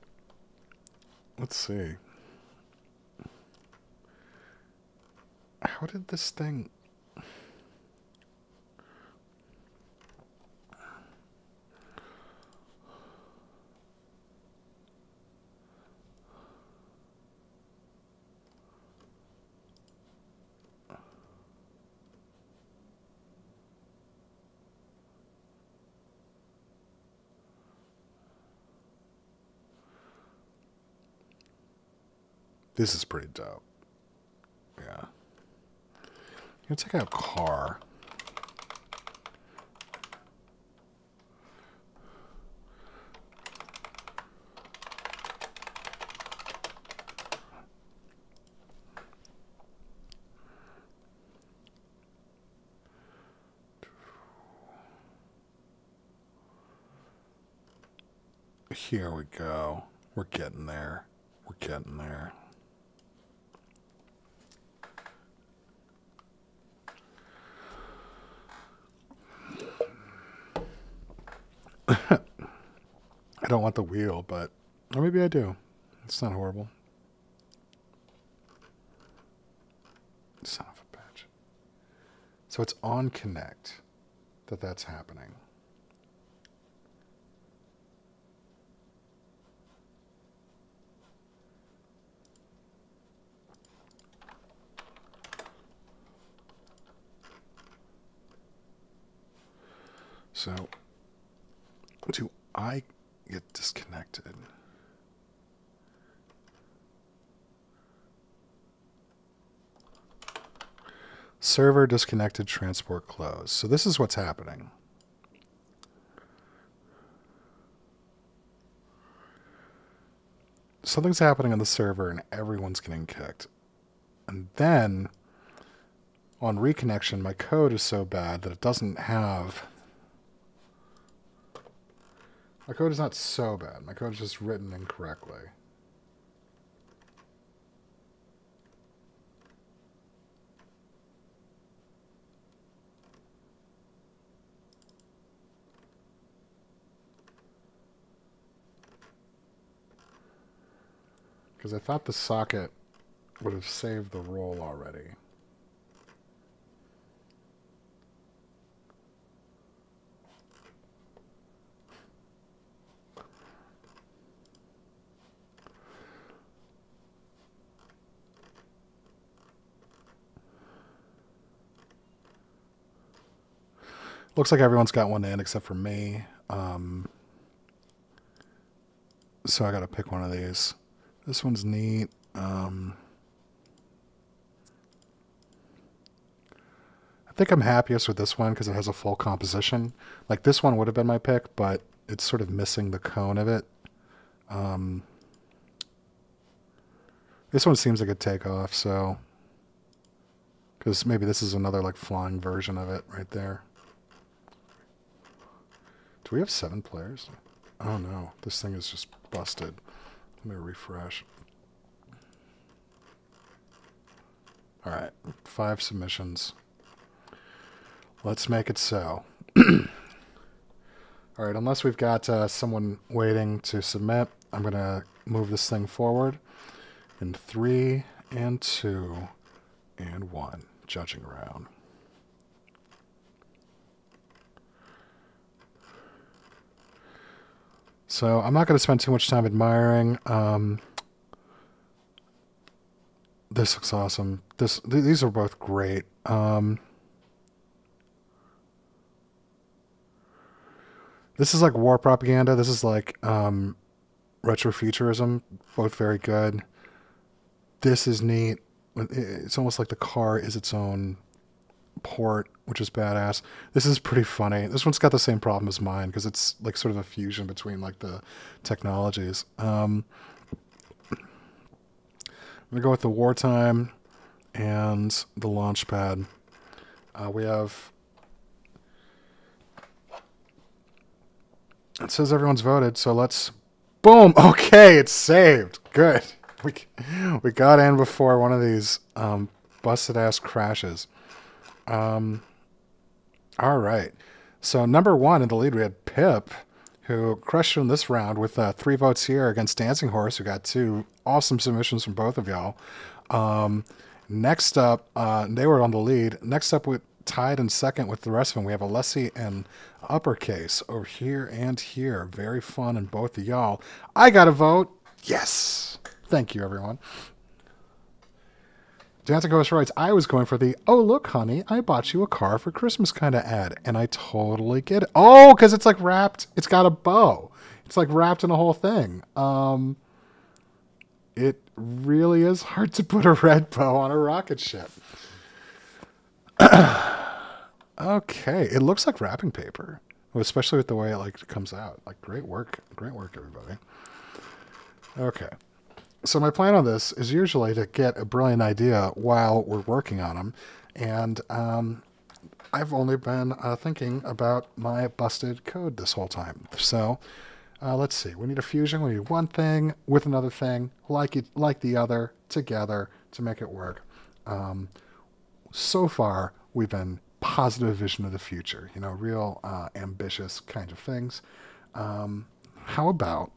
Let's see. How did this thing... This is pretty dope. Yeah. I'm gonna take out car. Here we go. We're getting there. We're getting there. I don't want the wheel, but... Or maybe I do. It's not horrible. Son of a bitch. So it's on Connect that's happening. So, do I get disconnected? Server disconnected, transport closed. So this is what's happening. Something's happening on the server and everyone's getting kicked. And then, on reconnection, my code is so bad that it doesn't have... My code is not so bad. My code is just written incorrectly. Because I thought the socket would have saved the roll already. Looks like everyone's got one in except for me. So I gotta pick one of these. This one's neat. I think I'm happiest with this one because it has a full composition. Like this one would have been my pick, but it's sort of missing the cone of it. This one seems like a takeoff, so... Because maybe this is another like flying version of it right there. Do we have 7 players? Oh no, this thing is just busted. Let me refresh. Alright, 5 submissions. Let's make it so. Alright, unless we've got someone waiting to submit, I'm going to move this thing forward in 3 and 2 and 1. Judging round. So I'm not going to spend too much time admiring. This looks awesome. These are both great. This is like war propaganda. This is like retrofuturism. Both very good. This is neat. It's almost like the car is its own port, which is badass. This is pretty funny. This one's got the same problem as mine because it's like sort of a fusion between like the technologies. I'm gonna go with the wartime and the launch pad. We have... It says everyone's voted, so let's... Boom! Okay, it's saved. Good. We got in before one of these busted-ass crashes. All right. So number 1 in the lead, we had Pip who crushed it in this round with 3 votes here against Dancing Horse, who got 2 awesome submissions from both of y'all. Next up, they were on the lead. Next up, with tied in second with the rest of them, we have Alessi and Uppercase over here and here. Very fun, and both of y'all. I got a vote. Yes. Thank you, everyone. Dancing Ghost writes, I was going for the, oh, look, honey, I bought you a car for Christmas kind of ad. And I totally get it. Oh, because it's like wrapped. It's got a bow. It's like wrapped in a whole thing. It really is hard to put a red bow on a rocket ship. Okay. It looks like wrapping paper, especially with the way it like comes out. Like, great work. Great work, everybody. Okay. So my plan on this is usually to get a brilliant idea while we're working on them. And I've only been thinking about my busted code this whole time. So let's see. We need a fusion. We need one thing with another thing, like the other, together to make it work. So far, we've been positive vision of the future. You know, real ambitious kind of things. How about...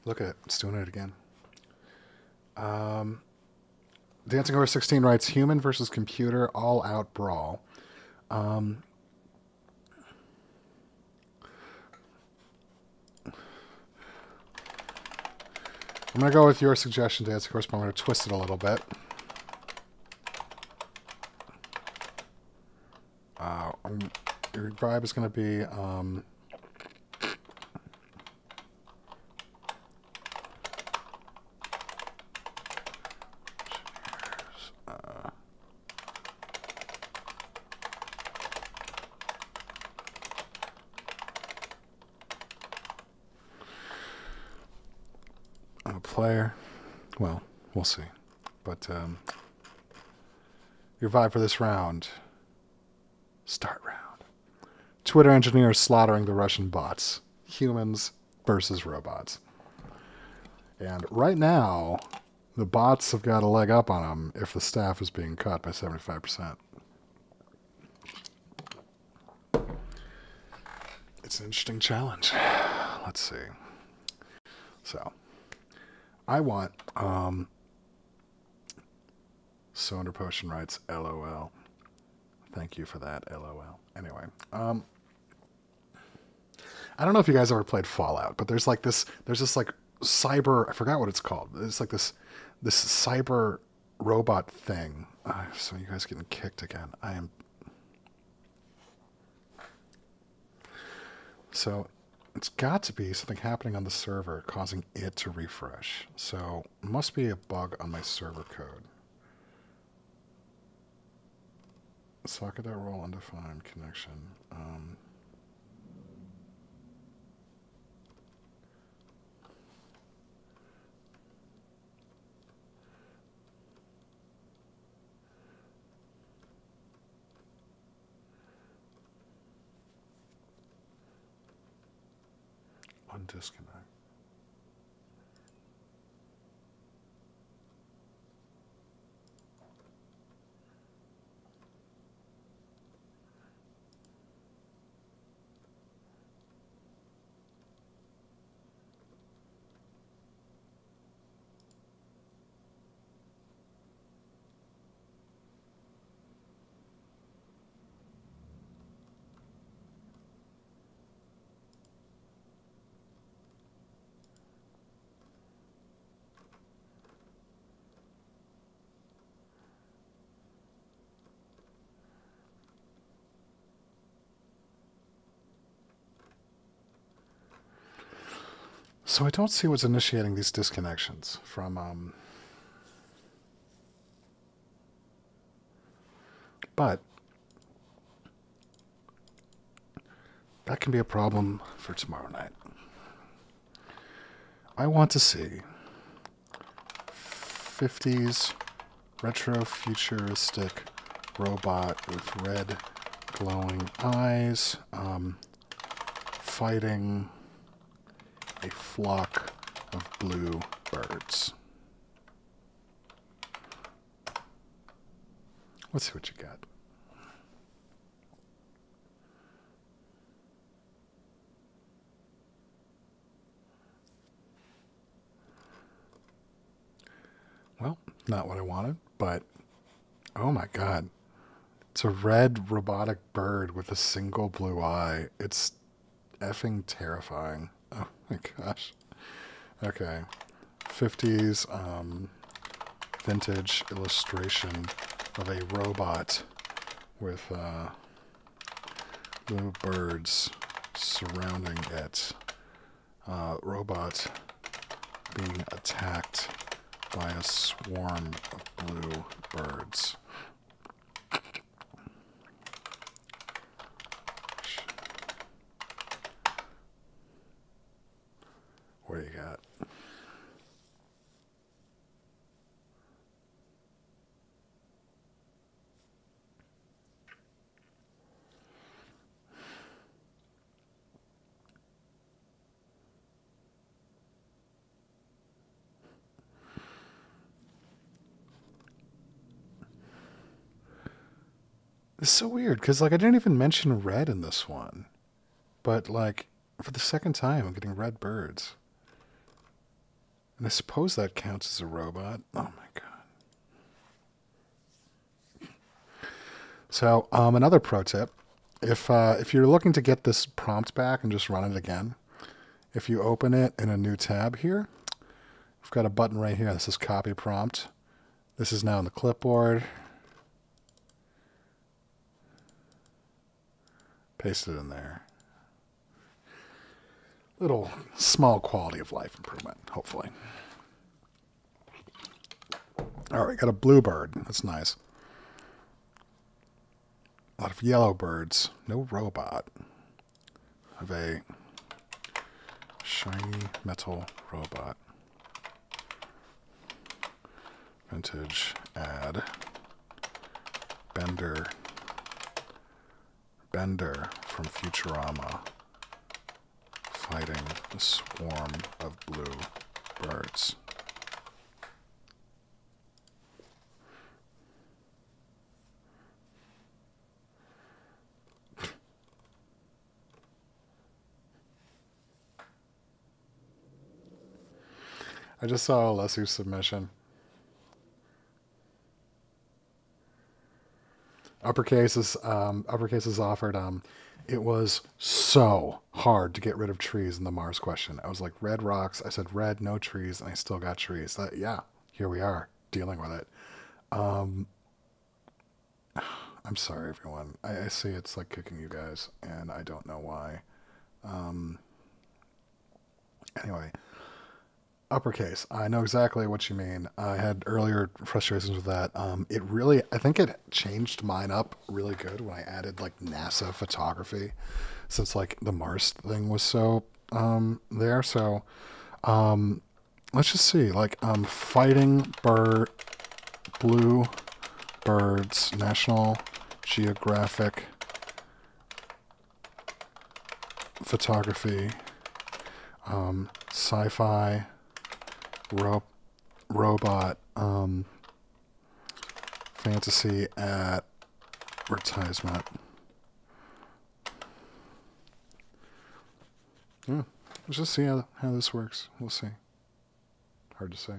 Look at it. It's doing it again. Dancing Horse 16 writes, human versus computer all-out brawl. I'm going to go with your suggestion, Dancing Horse, but I'm going to twist it a little bit. Your vibe is going to be... player. Well, we'll see. But your vibe for this round. Start round. Twitter engineers slaughtering the Russian bots. Humans versus robots. And right now, the bots have got a leg up on them if the staff is being cut by 75%. It's an interesting challenge. Let's see. So... I want, Cylinder Potion writes, LOL. Thank you for that, LOL. Anyway, I don't know if you guys ever played Fallout, but there's this like cyber, I forgot what it's called. It's like this cyber robot thing. So you guys getting kicked again. So... It's got to be something happening on the server causing it to refresh. So it must be a bug on my server code. Socket.roll undefined connection. Undisconnect. So I don't see what's initiating these disconnections from, but that can be a problem for tomorrow night. I want to see 50s retro futuristic robot with red glowing eyes, fighting a flock of blue birds. Let's see what you got. Well, not what I wanted, but oh my god. It's a red robotic bird with a single blue eye. It's effing terrifying. Oh my gosh. Okay. 50s vintage illustration of a robot with blue birds surrounding it. Robot being attacked by a swarm of blue birds. What do you got? It's so weird because, like, I didn't even mention red in this one, but like for the second time, I'm getting red birds, and I suppose that counts as a robot. Oh my god! So, another pro tip: if you're looking to get this prompt back and just run it again, if you open it in a new tab here, we've got a button right here that says Copy Prompt. This is now in the clipboard. Paste it in there. Little small quality of life improvement, hopefully. All right, got a bluebird. That's nice. A lot of yellow birds. No robot. I have a shiny metal robot. Vintage ad. Bender from Futurama fighting a swarm of blue birds. I just saw Alessi's submission. Uppercase is offered. It was so hard to get rid of trees in the Mars question. I was like, red rocks. I said red, no trees, and I still got trees. Yeah, here we are dealing with it. I'm sorry, everyone. I see it's like kicking you guys, and I don't know why. Anyway. Uppercase. I know exactly what you mean. I had earlier frustrations with that. I think it changed mine up really good when I added like NASA photography, since like the Mars thing was so there. So let's just see. Like fighting blue birds, National Geographic photography, sci-fi. Robot fantasy advertisement. Yeah, let's just see how this works. We'll see. Hard to say.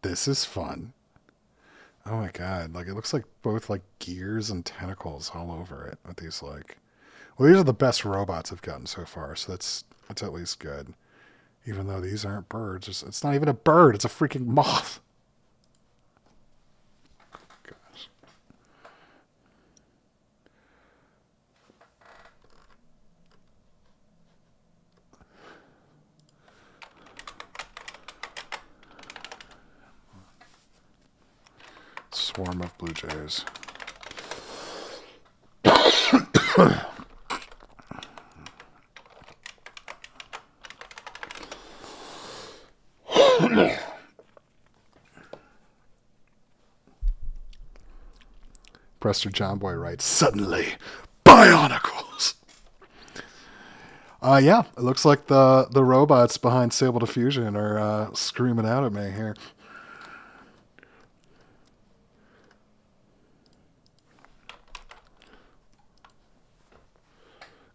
This is fun. Oh my god, like it looks like both like gears and tentacles all over it with these like, well, these are the best robots I've gotten so far, so that's at least good. Even though these aren't birds, it's not even a bird, it's a freaking moth. Gosh. Swarm of blue jays. Prester John Boy writes, suddenly, Bionicles! Yeah, it looks like the robots behind Stable Diffusion are screaming out at me here.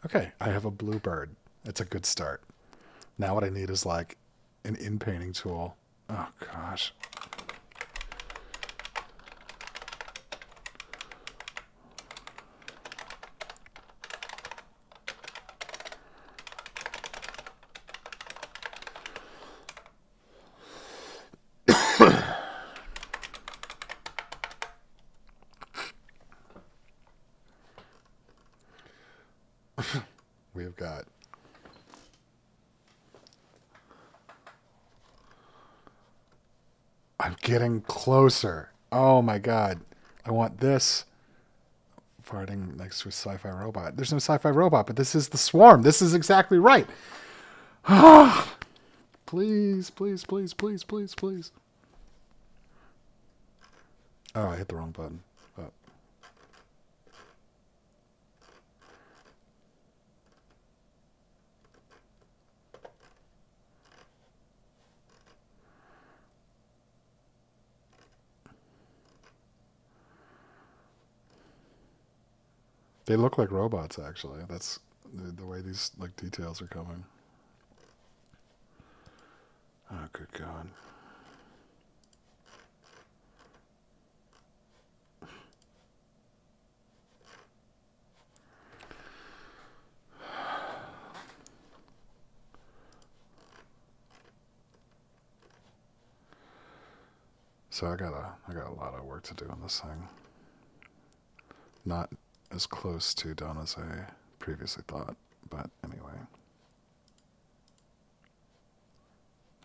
Okay, I have a bluebird. It's a good start. Now what I need is like an in-painting tool. Oh gosh. We've got I'm getting closer. Oh my god. I want this farting next to a sci-fi robot. There's no sci-fi robot, but this is the swarm. This is exactly right. Please, please, please, please, please, please. Oh, I hit the wrong button. But they look like robots, actually. That's the way these like details are coming. Oh, good God. So I got a lot of work to do on this thing. Not as close to done as I previously thought, but anyway.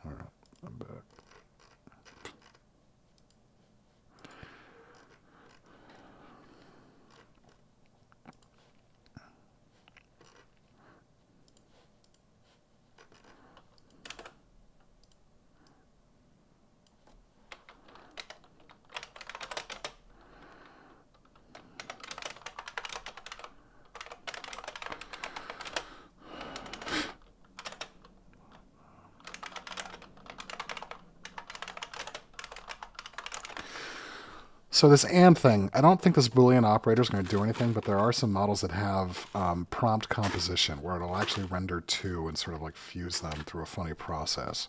All right, I'm back. So this and thing, I don't think this Boolean operator is going to do anything, but there are some models that have prompt composition where it'll actually render two and sort of like fuse them through a funny process.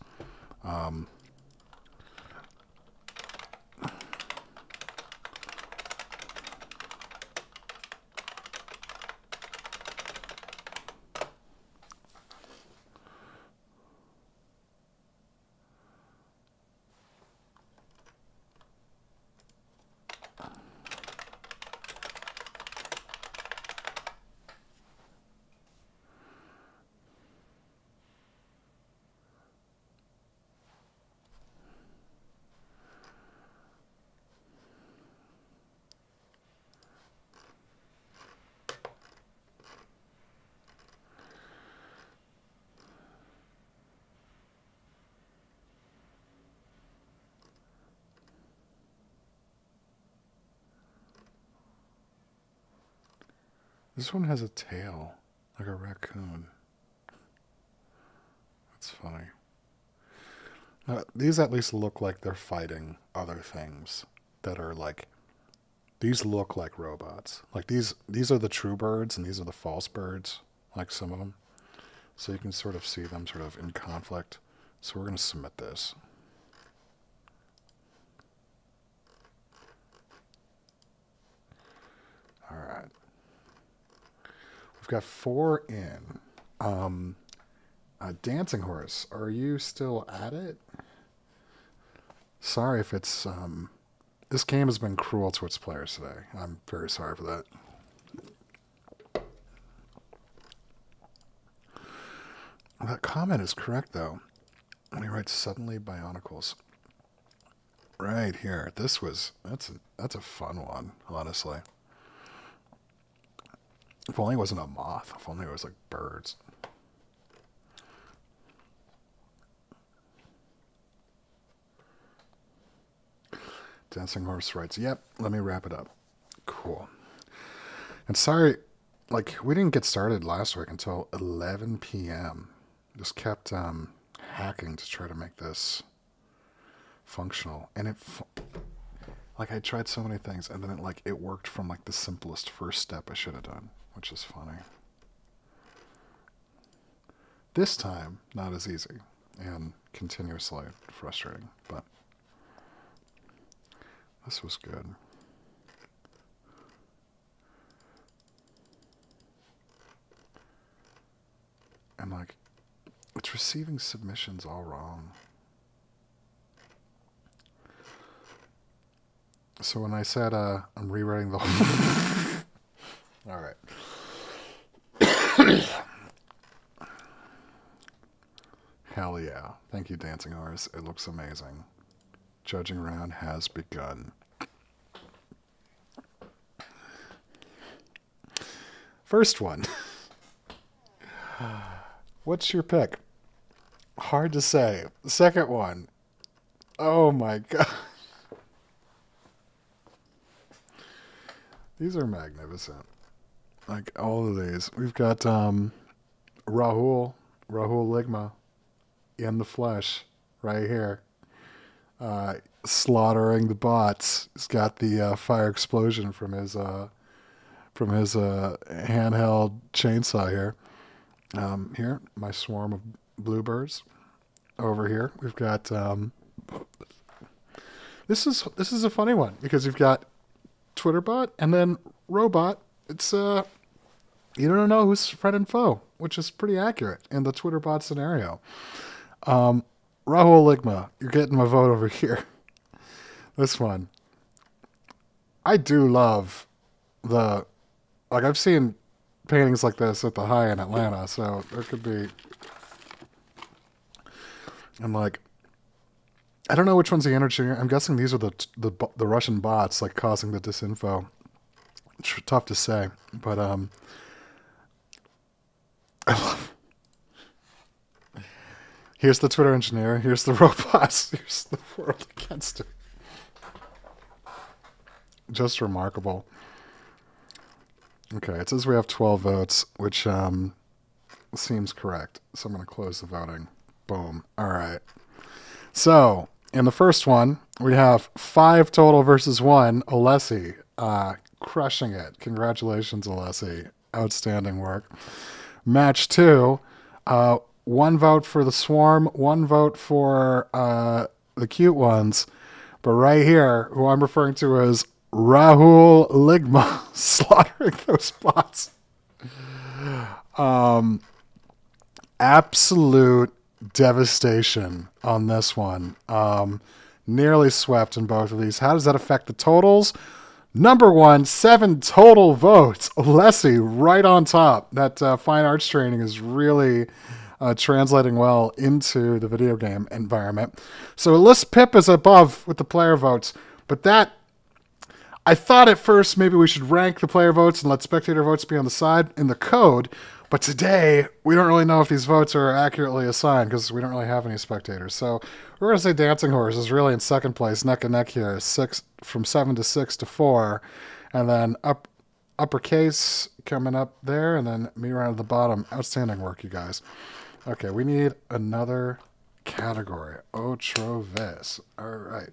This one has a tail, like a raccoon. That's funny. These at least look like they're fighting other things that are like. These look like robots. Like these are the true birds and these are the false birds, like some of them. So you can sort of see them sort of in conflict. So we're going to submit this. All right. We've got 4 in. Dancing Horse, are you still at it? Sorry if it's this game has been cruel to its players today. I'm very sorry for that. That comment is correct though. When he writes suddenly Bionicles. Right here. That's a fun one, honestly. If only it wasn't a moth. If only it was like birds. Dancing Horse writes, yep, let me wrap it up. Cool. And sorry, like, we didn't get started last week until 11 p.m. Just kept hacking to try to make this functional, and like, I tried so many things, and then it worked from like the simplest first step I should have done, which is funny. This time, not as easy, and continuously frustrating, but this was good. And like, it's receiving submissions all wrong. So when I said I'm rewriting the whole... All right. Hell yeah. Thank you, Dancing Horse. It looks amazing. Judging round has begun. First one. What's your pick? Hard to say. Second one. Oh my god. These are magnificent. Like, all of these. We've got Rahul Ligma in the flesh right here. Slaughtering the bots. He's got the fire explosion from his handheld chainsaw here. Here, my swarm of bluebirds. Over here, we've got this is a funny one because you've got Twitterbot and then Robot. It's you don't know who's friend and foe, which is pretty accurate in the Twitterbot scenario. Rahul Ligma, you're getting my vote over here. This one. I do love I've seen paintings like this at the High in Atlanta, so there could be... And like, I don't know which one's the energy. I'm guessing these are the Russian bots, like, causing the disinfo. It's tough to say, but I love... Here's the Twitter engineer. Here's the robots. Here's the world against it. Just remarkable. Okay, it says we have 12 votes, which seems correct. So I'm going to close the voting. Boom. All right. So, in the first one, we have 5 total versus 1. Alessi, crushing it. Congratulations, Alessi. Outstanding work. Match 2, 1 vote for the swarm, 1 vote for the cute ones. But right here, who I'm referring to as Rahul Ligma, slaughtering those bots. Absolute devastation on this one. Nearly swept in both of these. How does that affect the totals? Number 1, 7 total votes. Alessi right on top. That fine arts training is really translating well into the video game environment. So List Pip is above with the player votes, but that... I thought at first maybe we should rank the player votes and let spectator votes be on the side in the code, but today we don't really know if these votes are accurately assigned because we don't really have any spectators. So we're going to say Dancing Horse is really in second place, neck and neck here, 6 from 7 to 6 to 4, and then uppercase coming up there, and then me around at the bottom. Outstanding work, you guys. Okay, we need another category. Otro vez. All right.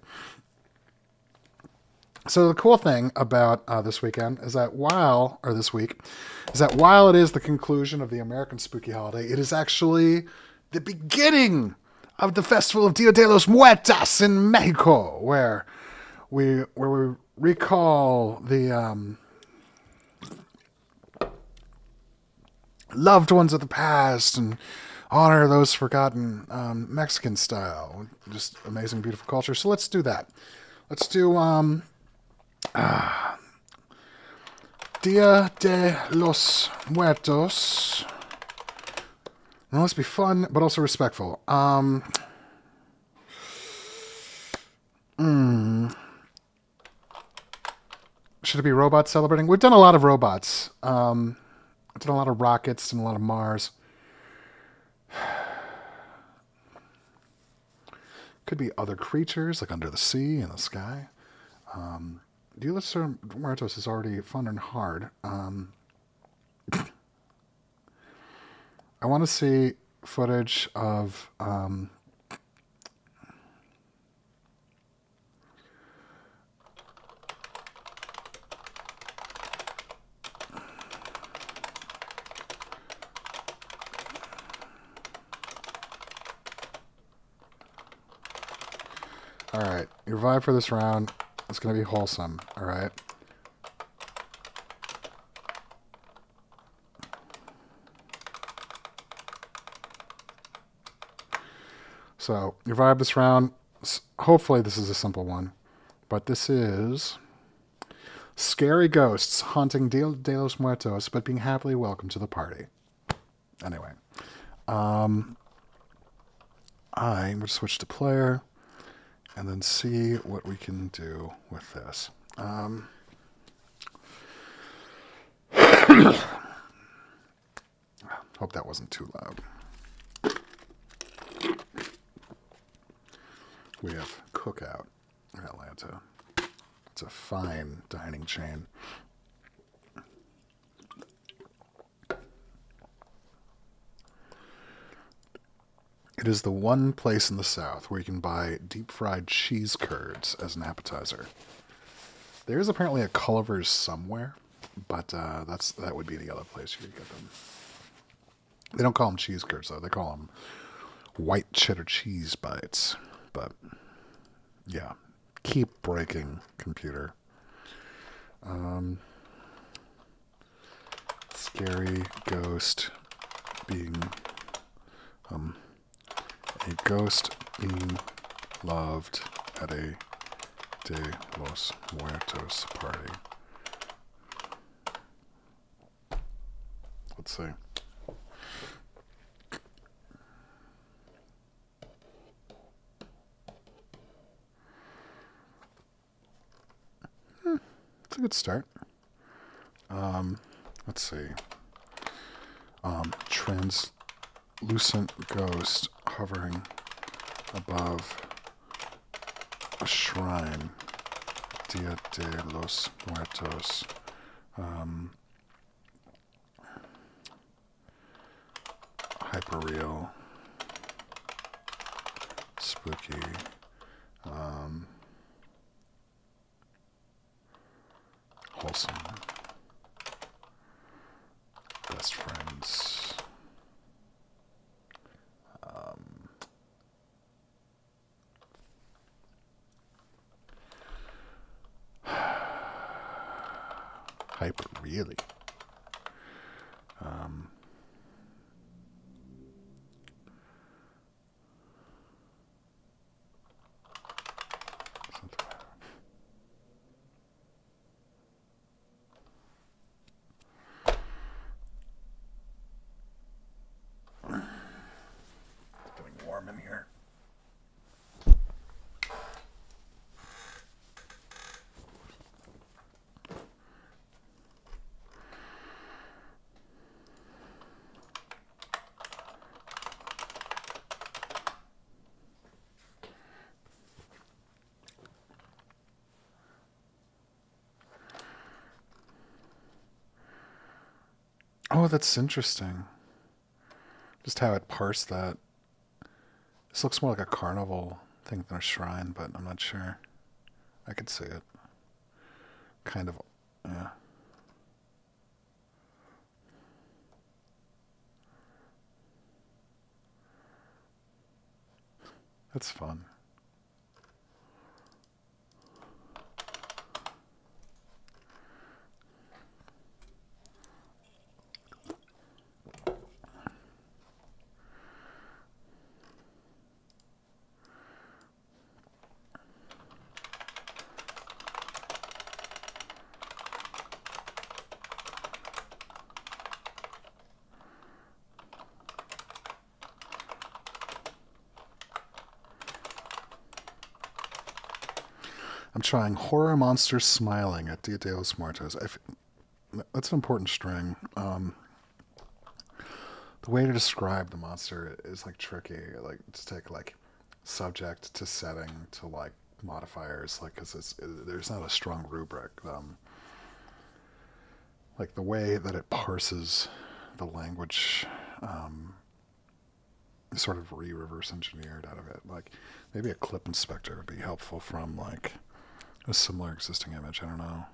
So the cool thing about this week is that while it is the conclusion of the American spooky holiday, it is actually the beginning of the festival of Dia de los Muertos in Mexico, where we recall the loved ones of the past and honor those forgotten Mexican style. Just amazing, beautiful culture. So let's do that. Let's do Dia de los Muertos. Now let's be fun, but also respectful. Should it be robots celebrating? We've done a lot of robots. I've done a lot of rockets and a lot of Mars. Could be other creatures, like under the sea and the sky. Dia de los Muertos is already fun and hard. I want to see footage of all right, your vibe for this round is going to be wholesome, all right? So, your vibe this round, hopefully this is a simple one, but this is scary ghosts haunting Dia de los Muertos, but being happily welcomed to the party. Anyway, I'm going to switch to player and then see what we can do with this. Hope that wasn't too loud. We have Cookout in Atlanta. It's a fine dining chain. It is the one place in the South where you can buy deep-fried cheese curds as an appetizer. There is apparently a Culver's somewhere, but that would be the other place you could get them. They don't call them cheese curds, though. They call them white cheddar cheese bites. But, yeah. Keep breaking, computer. Scary ghost being... a ghost being loved at a De los Muertos party. Let's see. It's a good start. Let's see. Translucent ghost hovering above a shrine. Dia de los Muertos. Hyperreal. Spooky. Wholesome. Best friends. Hyper, really? Getting warm in here. Oh, that's interesting. Just how it parsed that. This looks more like a carnival thing than a shrine, but I'm not sure. I could see it. Kind of, yeah. That's fun. I'm trying Horror Monster Smiling at Dia de los Muertos. That's an important string. The way to describe the monster is like tricky. Like to take like subject to setting to like modifiers. Like because there's not a strong rubric. Like the way that it parses the language sort of reverse engineered out of it. Like maybe a clip inspector would be helpful from like a similar existing image. I don't know.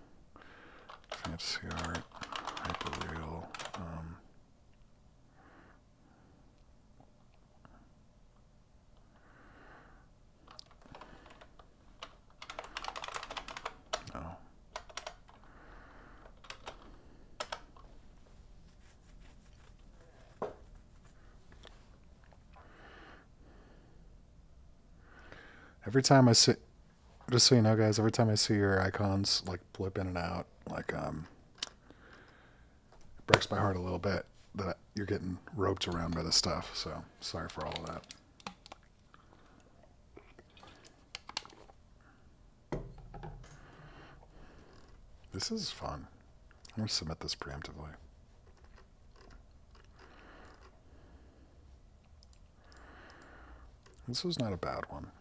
Fantasy art, hyperreal. No. Every time I see, just so you know, guys, every time I see your icons like blip in and out, like it breaks my heart a little bit that you're getting roped around by this stuff. So sorry for all of that. This is fun. I'm going to submit this preemptively. This was not a bad one.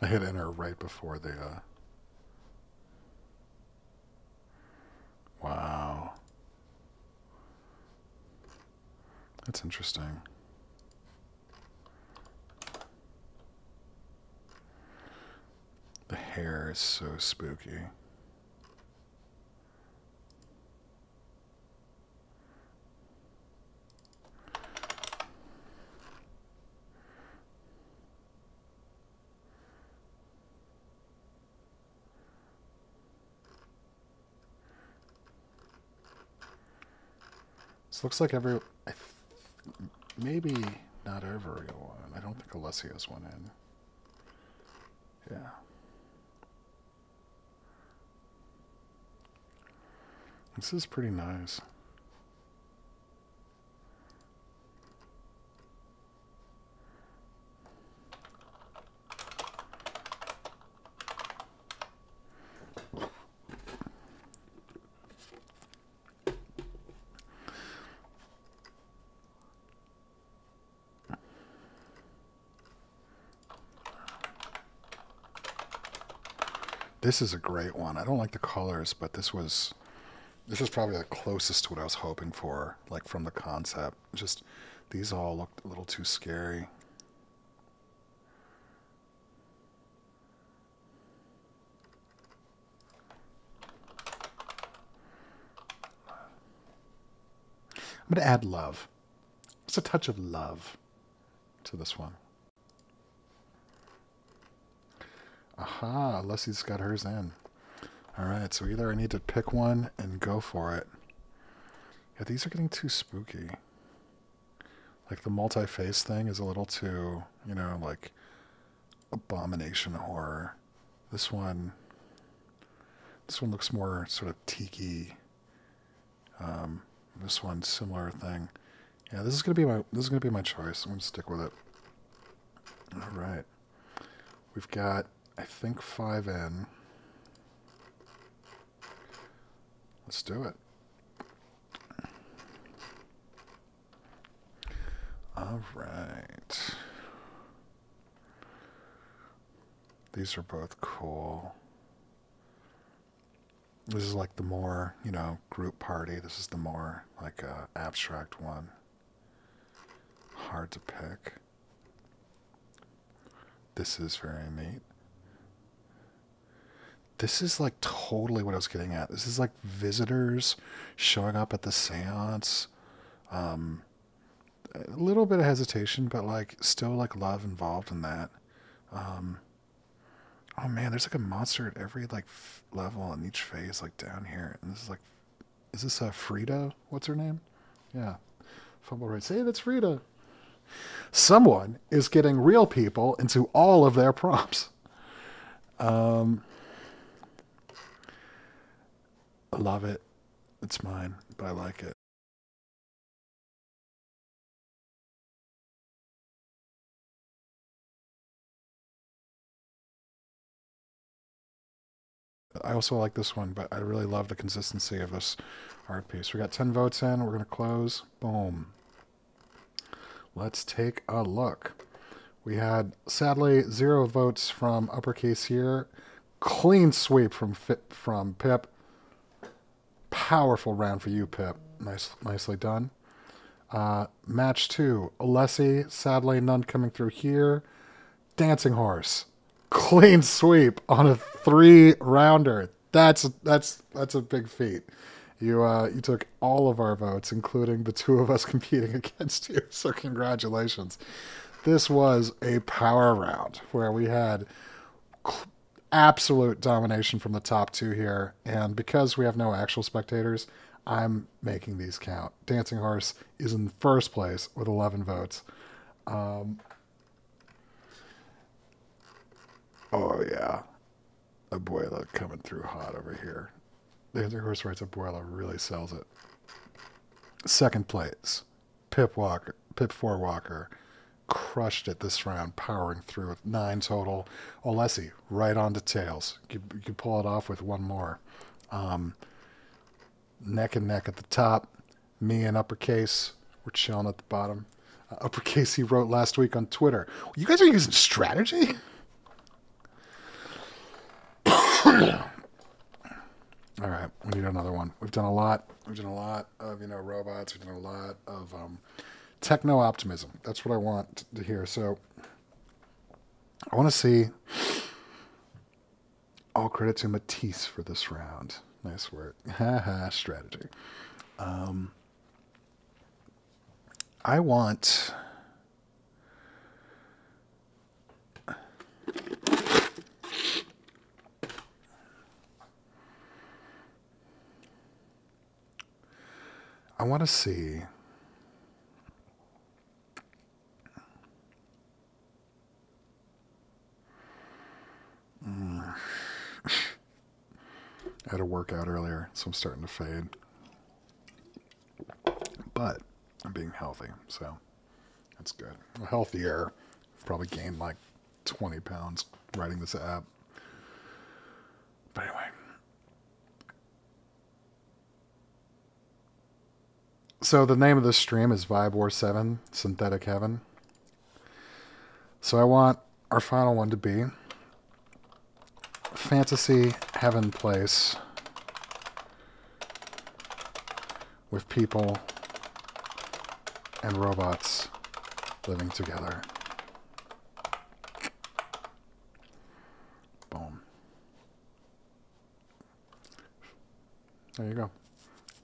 I hit enter right before the, wow. That's interesting. The hair is so spooky. This looks like maybe not every one. I don't think Alessi has one in. Yeah. This is pretty nice. This is a great one. I don't like the colors, but this was probably the closest to what I was hoping for, like from the concept. Just these all looked a little too scary. I'm going to add love. Just a touch of love to this one. Aha, Alessi's got hers in. Alright, so either I need to pick one and go for it. Yeah, these are getting too spooky. Like the multi-face thing is a little too, you know, like abomination horror. This one looks more sort of tiki. This one, similar thing. Yeah, this is gonna be my choice. I'm gonna stick with it. Alright. We've got, I think, 5 in. Let's do it. All right. These are both cool. This is like the more, you know, group party. This is the more like abstract one. Hard to pick. This is very neat. This is like totally what I was getting at. This is like visitors showing up at the seance. A little bit of hesitation, but like still like love involved in that. Oh man, there's like a monster at every like level in each phase, like down here. And this is like, is this Frida? What's her name? Yeah. Fumble right. Say that's Frida. Someone is getting real people into all of their prompts. love it. It's mine, but I like it. I also like this one, but I really love the consistency of this art piece. We got 10 votes in. We're going to close. Boom. Let's take a look. We had, sadly, 0 votes from Uppercase here. Clean sweep from Pip. Powerful round for you, Pip. Nicely done. Match 2. Alessi, sadly, none coming through here. Dancing Horse. Clean sweep on a 3-rounder. That's a big feat. You took all of our votes, including the 2 of us competing against you. So congratulations. This was a power round where we had absolute domination from the top 2 here, and because we have no actual spectators, I'm making these count. Dancing Horse is in first place with 11 votes. Oh, yeah. Abuela coming through hot over here. Dancing Horse writes Abuela really sells it. Second place, Pip 4 Walker. Crushed it this round, powering through with 9 total. Alessi, right on to tails. You could pull it off with 1 more. Neck and neck at the top. Me and Uppercase, we're chilling at the bottom. Uppercase, he wrote last week on Twitter, you guys are using strategy? All right, we need another one. We've done a lot. We've done a lot of, robots. We've done a lot of techno-optimism. That's what I want to hear. So I want to see all credit to Matisse for this round. Nice word. Haha, strategy. I want... I want to see... I had a workout earlier, so I'm starting to fade. But I'm being healthy, so that's good. I'm healthier. I've probably gained like 20 pounds writing this app. But anyway. So the name of this stream is Vibe War 7, Synthetic Heaven. So I want our final one to be Fantasy Heaven Place with people and robots living together. Boom. There you go.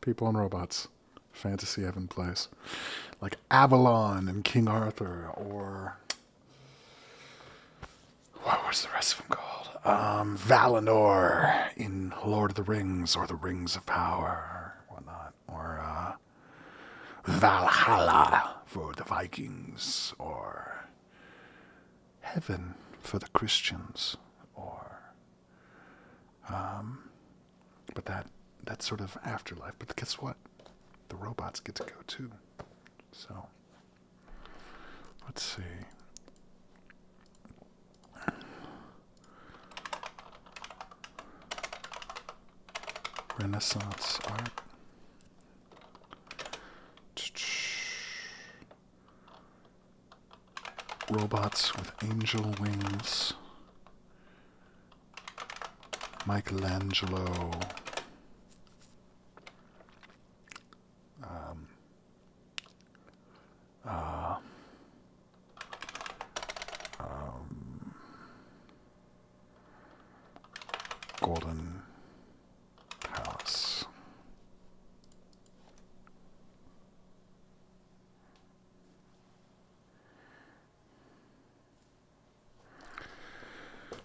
People and robots. Fantasy Heaven Place. Like Avalon and King Arthur, or... what was the rest of them called? Valinor in Lord of the Rings, or the Rings of Power, whatnot. Or Valhalla for the Vikings, or Heaven for the Christians, or... but that's sort of afterlife. But guess what? The robots get to go too. So, let's see. Renaissance art. Robots with angel wings. Michelangelo. Golden Palace.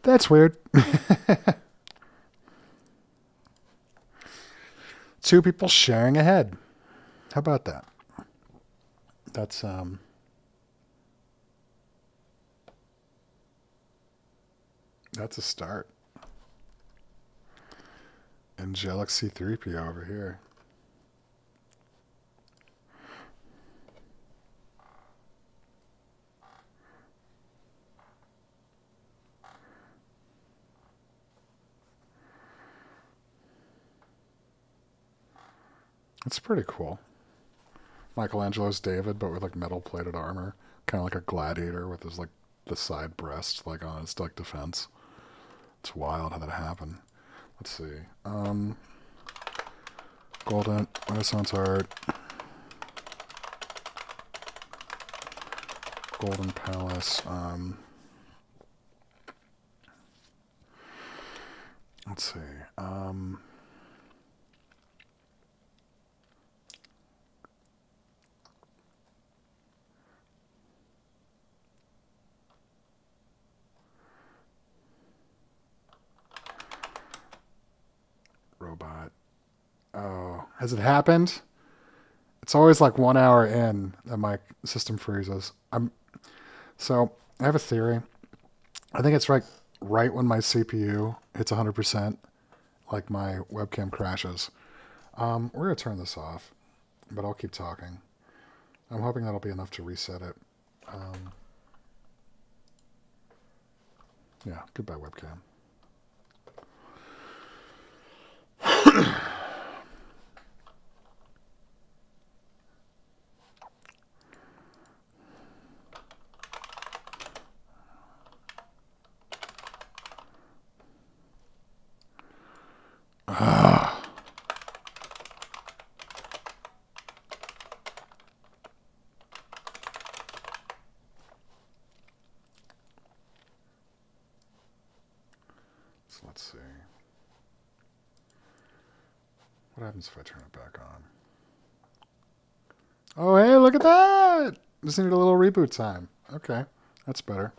That's weird. 2 people sharing a head. How about that? That's a start. Angelic C3PO over here. It's pretty cool. Michelangelo's David, but with like metal plated armor, kind of like a gladiator with his like the side breast like on his like defense. It's wild how that happened. Let's see. Golden Renaissance art. Golden Palace. Let's see. Robot. Oh, has it happened? It's always like 1 hour in that my system freezes. So I have a theory. I think it's right when my CPU hits 100%, like my webcam crashes. We're gonna turn this off, but I'll keep talking. I'm hoping that'll be enough to reset it. Yeah, goodbye webcam. So let's see. What happens if I turn it back on? Oh, hey, look at that! Just needed a little reboot time. Okay, that's better.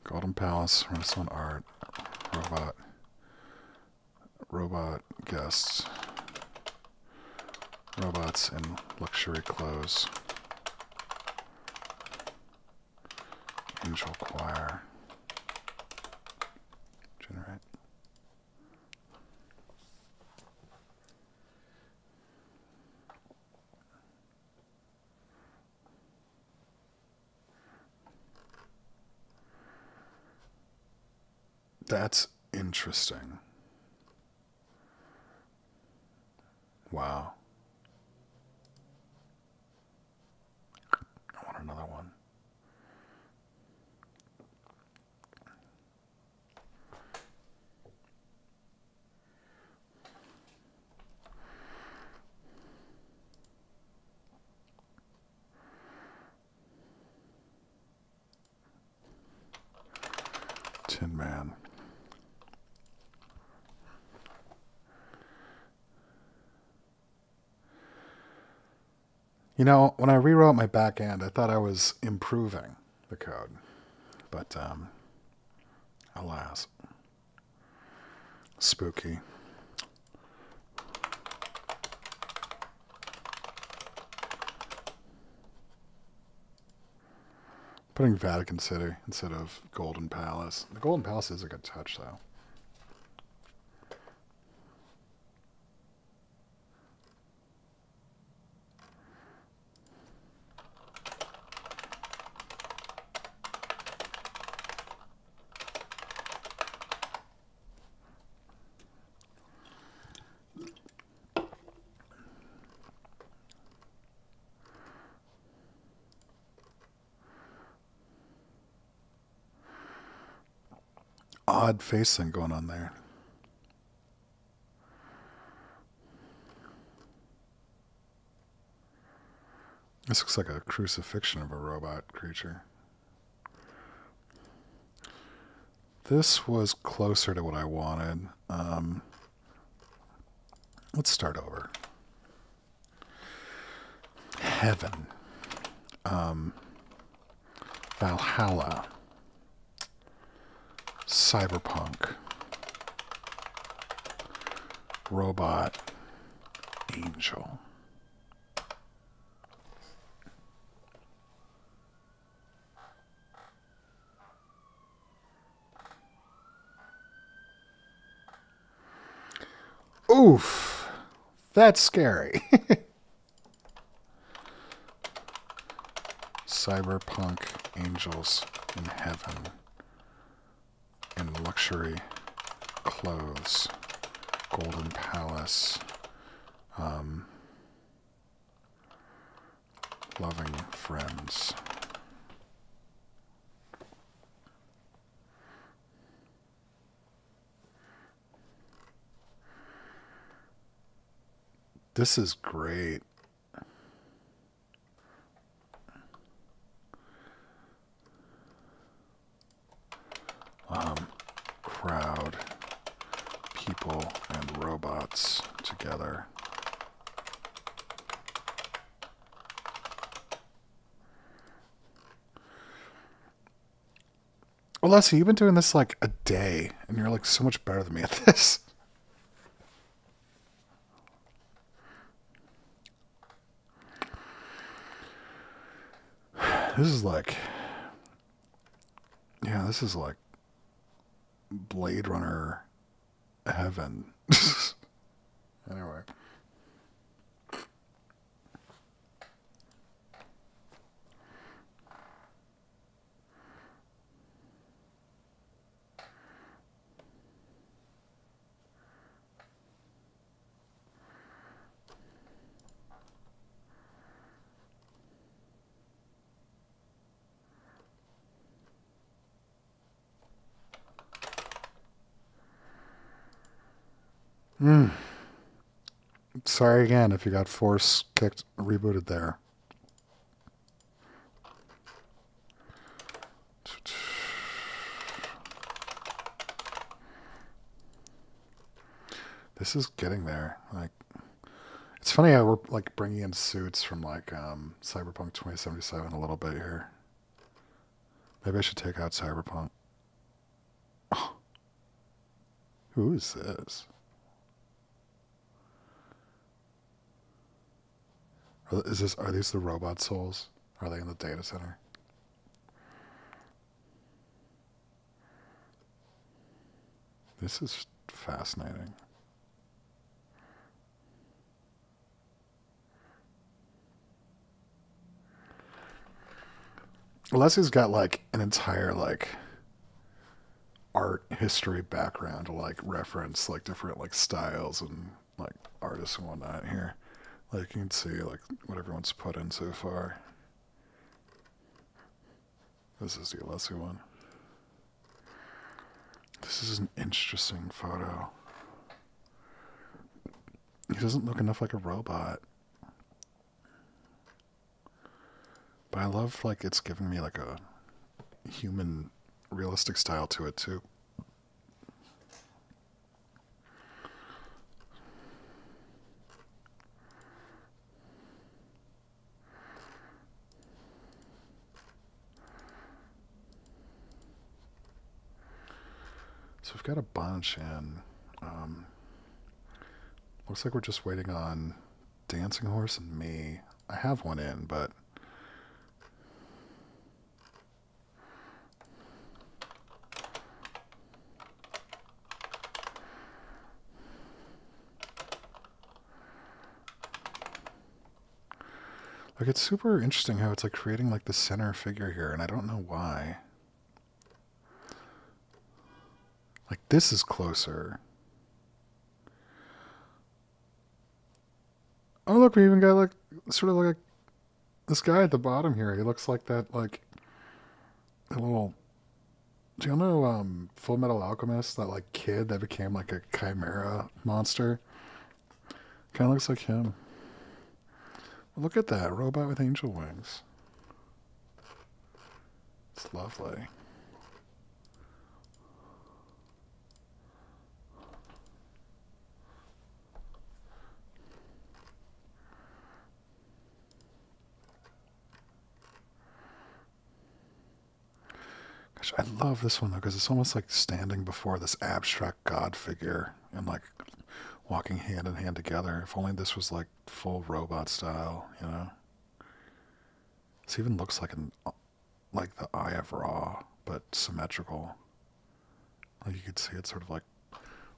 Golden Palace, Renaissance art, robot guests, robots in luxury clothes, angel choir, generate. That's interesting. Wow. I want another one. Tin Man. You know, when I rewrote my back end, I thought I was improving the code. But, alas. Spooky. Putting Vatican City instead of Golden Palace. The Golden Palace is a good touch, though. Odd face thing going on there. This looks like a crucifixion of a robot creature. This was closer to what I wanted. Let's start over. Heaven. Valhalla. Cyberpunk. Robot. Angel. Oof. That's scary. Cyberpunk angels in heaven in luxury clothes. Golden Palace. Loving friends. This is great. Crowd, people, and robots together. Well, Leslie, you've been doing this like a day, and you're like so much better than me at this. This is like, yeah, this is like Blade Runner heaven. Anyway. Sorry again if you got force kicked, rebooted there. This is getting there. Like, it's funny how we're like bringing in suits from like Cyberpunk 2077 a little bit here. Maybe I should take out Cyberpunk. Oh, who is this? Are these the robot souls? Are they in the data center? This is fascinating. Leslie's got like an entire like art history background to like reference like different like styles and like artists and whatnot here. Like you can see like what everyone's put in so far. This is the Leslie one. This is an interesting photo. He doesn't look enough like a robot. But I love like it's giving me like a human realistic style to it too. So we've got a bunch in. Looks like we're just waiting on Dancing Horse and me. I have one in, but like it's super interesting how it's like creating like the center figure here, and I don't know why. Like this is closer. Oh look, we even got like sort of like this guy at the bottom here. He looks like that like a little. Do you know Full Metal Alchemist? That like kid that became like a chimera monster. Kind of looks like him. Look at that robot with angel wings. It's lovely. Gosh, I love this one though because it's almost like standing before this abstract god figure and like walking hand in hand together. If only this was like full robot style, you know. This even looks like like the Eye of Ra, but symmetrical. Like you could see it sort of like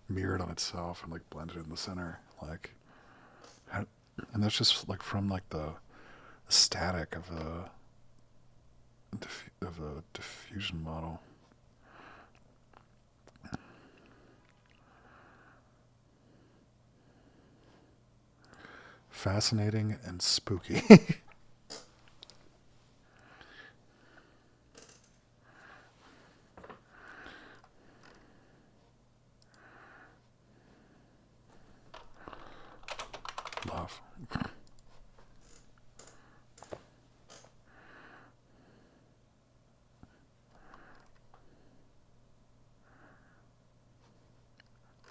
mirrored on itself and like blended in the center. Like, and that's just like from like the static of a diffusion model. Fascinating and spooky. Love.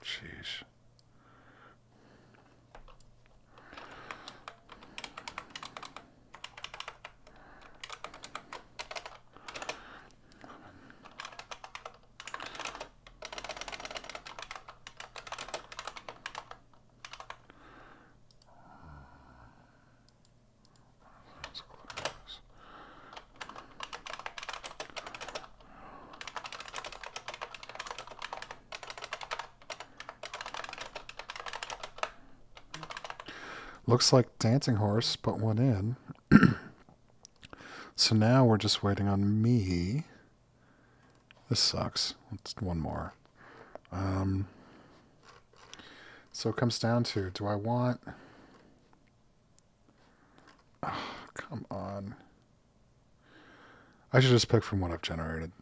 Sheesh. Looks like Dancing Horse put one in. So now we're just waiting on me. This sucks. Let's one more. So it comes down to, do I want... Oh, come on. I should just pick from what I've generated.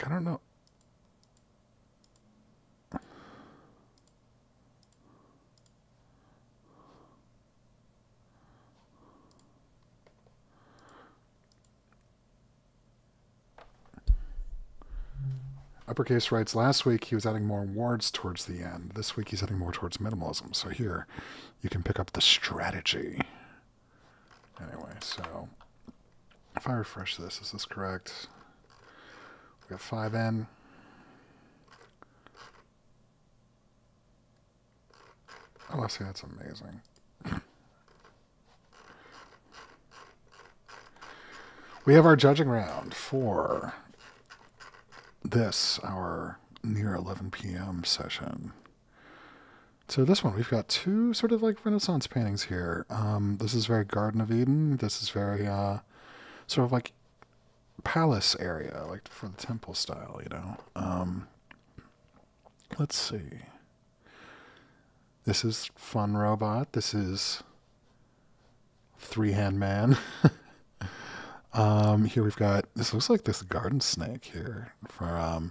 I don't know. Uppercase writes, last week he was adding more words towards the end. This week he's adding more towards minimalism. So here, you can pick up the strategy. Anyway, so if I refresh this, is this correct? We got 5 in. Oh, see, that's amazing. We have our judging round for this, our near 11 p.m. session. So this one, we've got 2 sort of like Renaissance paintings here. This is very Garden of Eden. This is very sort of like palace area, like for the temple style, you know. Let's see. This is Fun Robot. This is Three Hand Man. Here we've got, this looks like this garden snake here for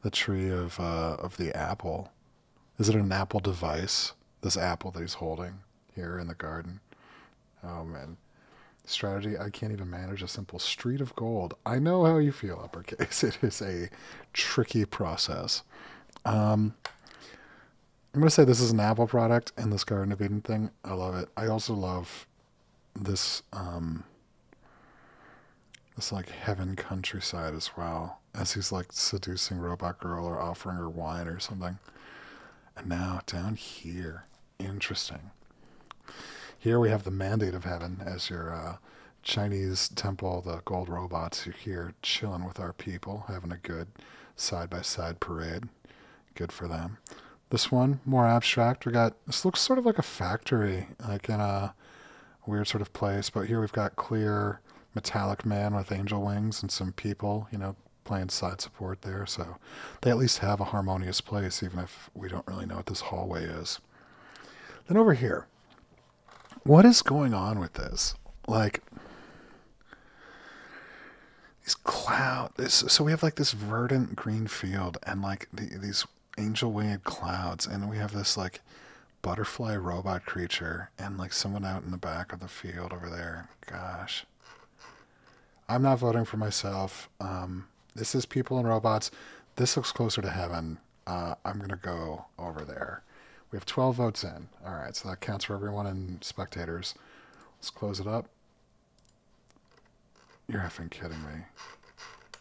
the tree of the apple. Is it an apple device? This apple that he's holding here in the garden. Oh man. Strategy, I can't even manage a simple street of gold. I know how you feel, Uppercase. It is a tricky process. I'm going to say this is an Apple product, and this Garden of Eden thing, I love it. I also love this, this like heaven countryside as well, as he's like seducing Robot Girl or offering her wine or something. And now down here, interesting. Here we have the Mandate of Heaven as your Chinese temple, the gold robots. You're here chilling with our people, having a good side-by-side parade. Good for them. This one, more abstract. We got, this looks sort of like a factory, like in a weird sort of place. But here we've got clear metallic man with angel wings and some people, you know, playing side support there. So they at least have a harmonious place, even if we don't really know what this hallway is. Then over here, what is going on with this? Like, these clouds. So we have like this verdant green field and like these angel winged clouds, and we have this like butterfly robot creature and like someone out in the back of the field over there. Gosh. I'm not voting for myself. This is people and robots. This looks closer to heaven. I'm going to go over there. We have 12 votes in. All right, so that counts for everyone and spectators. Let's close it up. You're effing kidding me.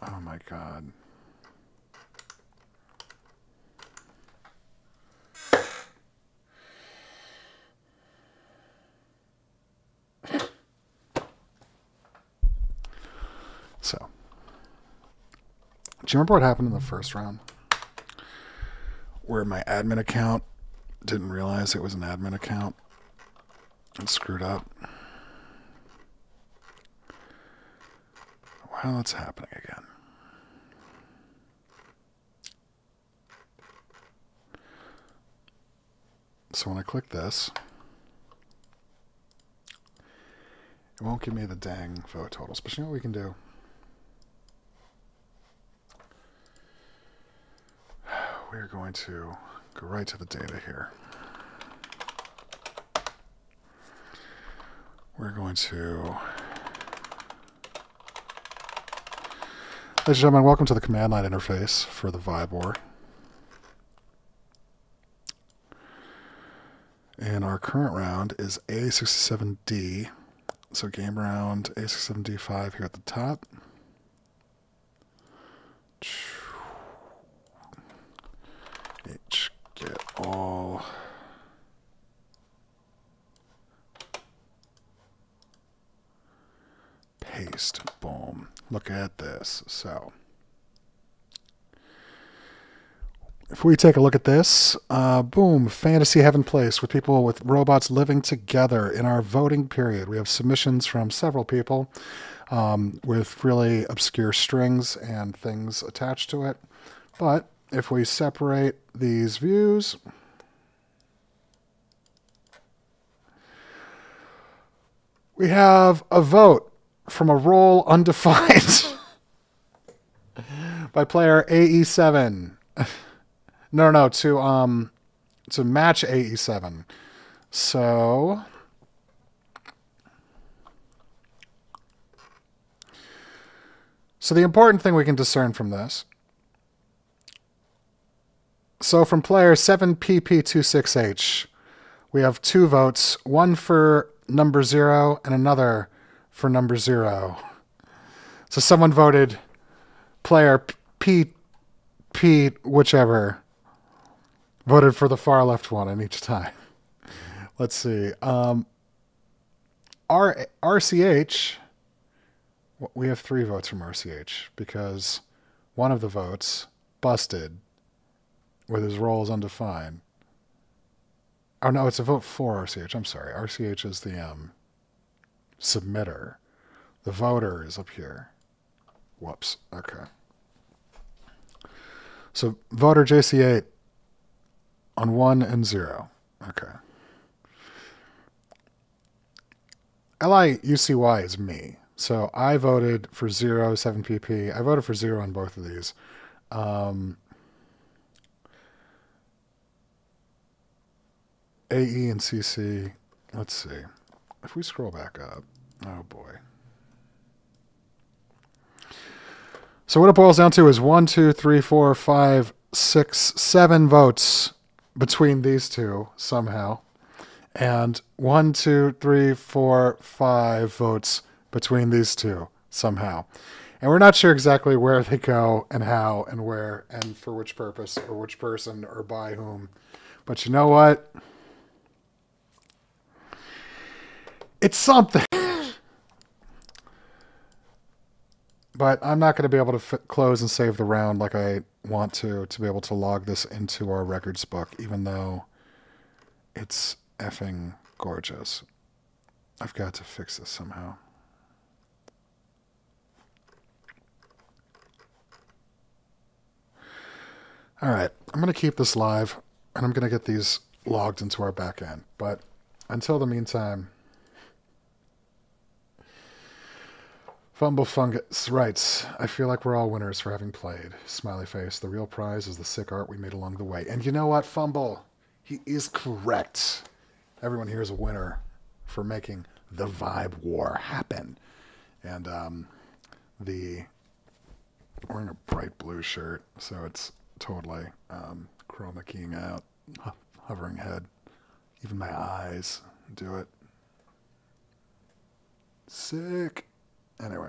Oh my god. So, do you remember what happened in the first round? Where my admin account didn't realize it was an admin account and screwed up. Well, it's happening again. So when I click this, it won't give me the dang vote totals. But you know what we can do? We're going to go right to the data here. We're going to... Ladies and gentlemen, welcome to the command line interface for the Vibe War. And our current round is A67D. So game round A67D5 here at the top. H, get all. Paste, boom. Look at this. So, if we take a look at this, boom, fantasy heaven place with people with robots living together in our voting period. We have submissions from several people with really obscure strings and things attached to it. But if we separate these views, we have a vote from a role undefined by player AE7. No, to match AE7. So the important thing we can discern from this. So from player 7PP26H, we have 2 votes, one for number 0 and another for number 0. So someone voted player P whichever, voted for the far left one in each time. Let's see. RCH, we have 3 votes from RCH because one of the votes busted with his role is undefined. Oh, no, it's a vote for RCH. I'm sorry. RCH is the submitter. The voter is up here. Whoops. Okay. So voter JC8 on 1 and 0. Okay. LIUCY is me. So I voted for 0, 7PP. I voted for 0 on both of these. AE and CC. Let's see. If we scroll back up. Oh boy. So what it boils down to is 1, 2, 3, 4, 5, 6, 7 votes between these two somehow. And 1, 2, 3, 4, 5 votes between these two somehow. And we're not sure exactly where they go and how and where and for which purpose or which person or by whom. But you know what? It's something. But I'm not going to be able to close and save the round like I want to be able to log this into our records book, even though it's effing gorgeous. I've got to fix this somehow. All right, I'm going to keep this live, and I'm going to get these logged into our back end. But until the meantime... Fumble Fungus writes, I feel like we're all winners for having played. Smiley face. The real prize is the sick art we made along the way. And you know what, Fumble? He is correct. Everyone here is a winner for making the Vibe War happen. And wearing a bright blue shirt, so it's totally chroma keying out, hovering head. Even my eyes do it. Sick. Anyway.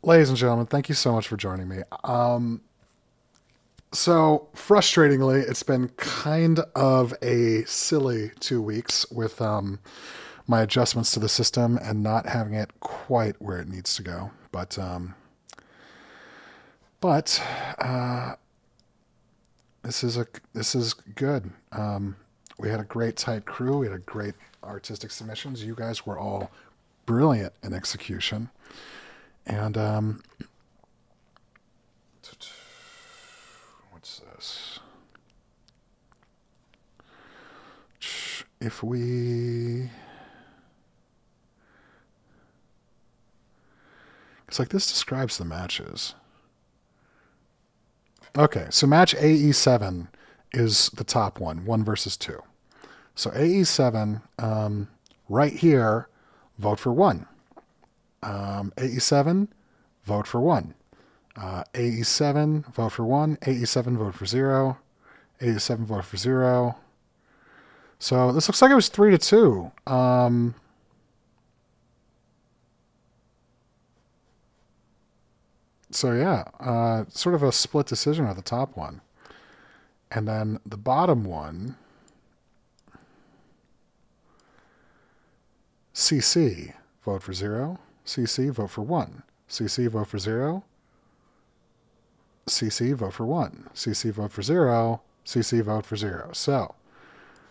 Ladies and gentlemen, thank you so much for joining me. So, frustratingly, it's been kind of a silly 2 weeks with my adjustments to the system and not having it quite where it needs to go. But this is good. We had a great tight crew. We had a great artistic submissions. You guys were all brilliant in execution. And what's this? If we... It's like this describes the matches. Okay, so match AE7 is the top one, 1 versus 2. So AE7, right here, vote for 1. AE7, vote for 1. AE7, vote for 1. AE7, vote for 0. AE7, vote for 0. So this looks like it was 3-2. So yeah, sort of a split decision at the top one. And then the bottom one, CC, vote for 0. CC, vote for 1. CC, vote for 0. CC, vote for 1. CC, vote for 0. CC, vote for 0. So,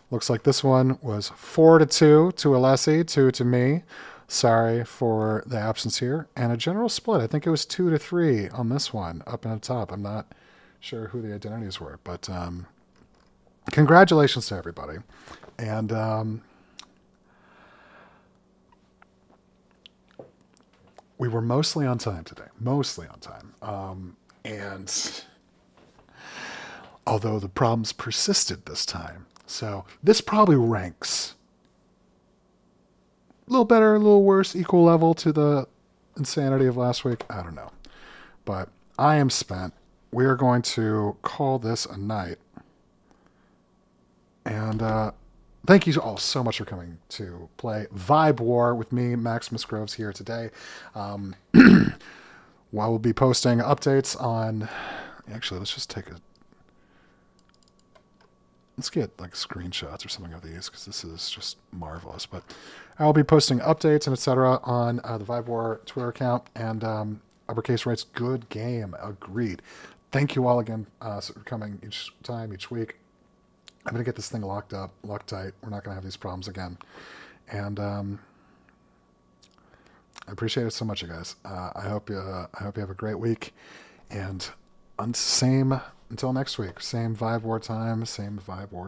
looks like this one was 4-2 to Alessi, 2 to me. Sorry for the absence here. And a general split. I think it was 2-3 on this one, up and up top. I'm not sure who the identities were, but congratulations to everybody. And we were mostly on time today. Mostly on time. And although the problems persisted this time. So this probably ranks a little better, a little worse, equal level to the insanity of last week. I don't know. But I am spent. We are going to call this a night. And thank you all so much for coming to play Vibe War with me, Max Musgroves, here today. While we'll be posting updates on... Actually, let's just take a... Let's get like screenshots or something of these, because this is just marvelous. But I'll be posting updates and etc. on the Vibe War Twitter account. And Uppercase writes, good game. Agreed. Thank you all again for coming each time, each week. I'm going to get this thing locked up, locked tight. We're not going to have these problems again. And I appreciate it so much, you guys. I hope you have a great week. And until next week, same Vibe War time, same Vibe War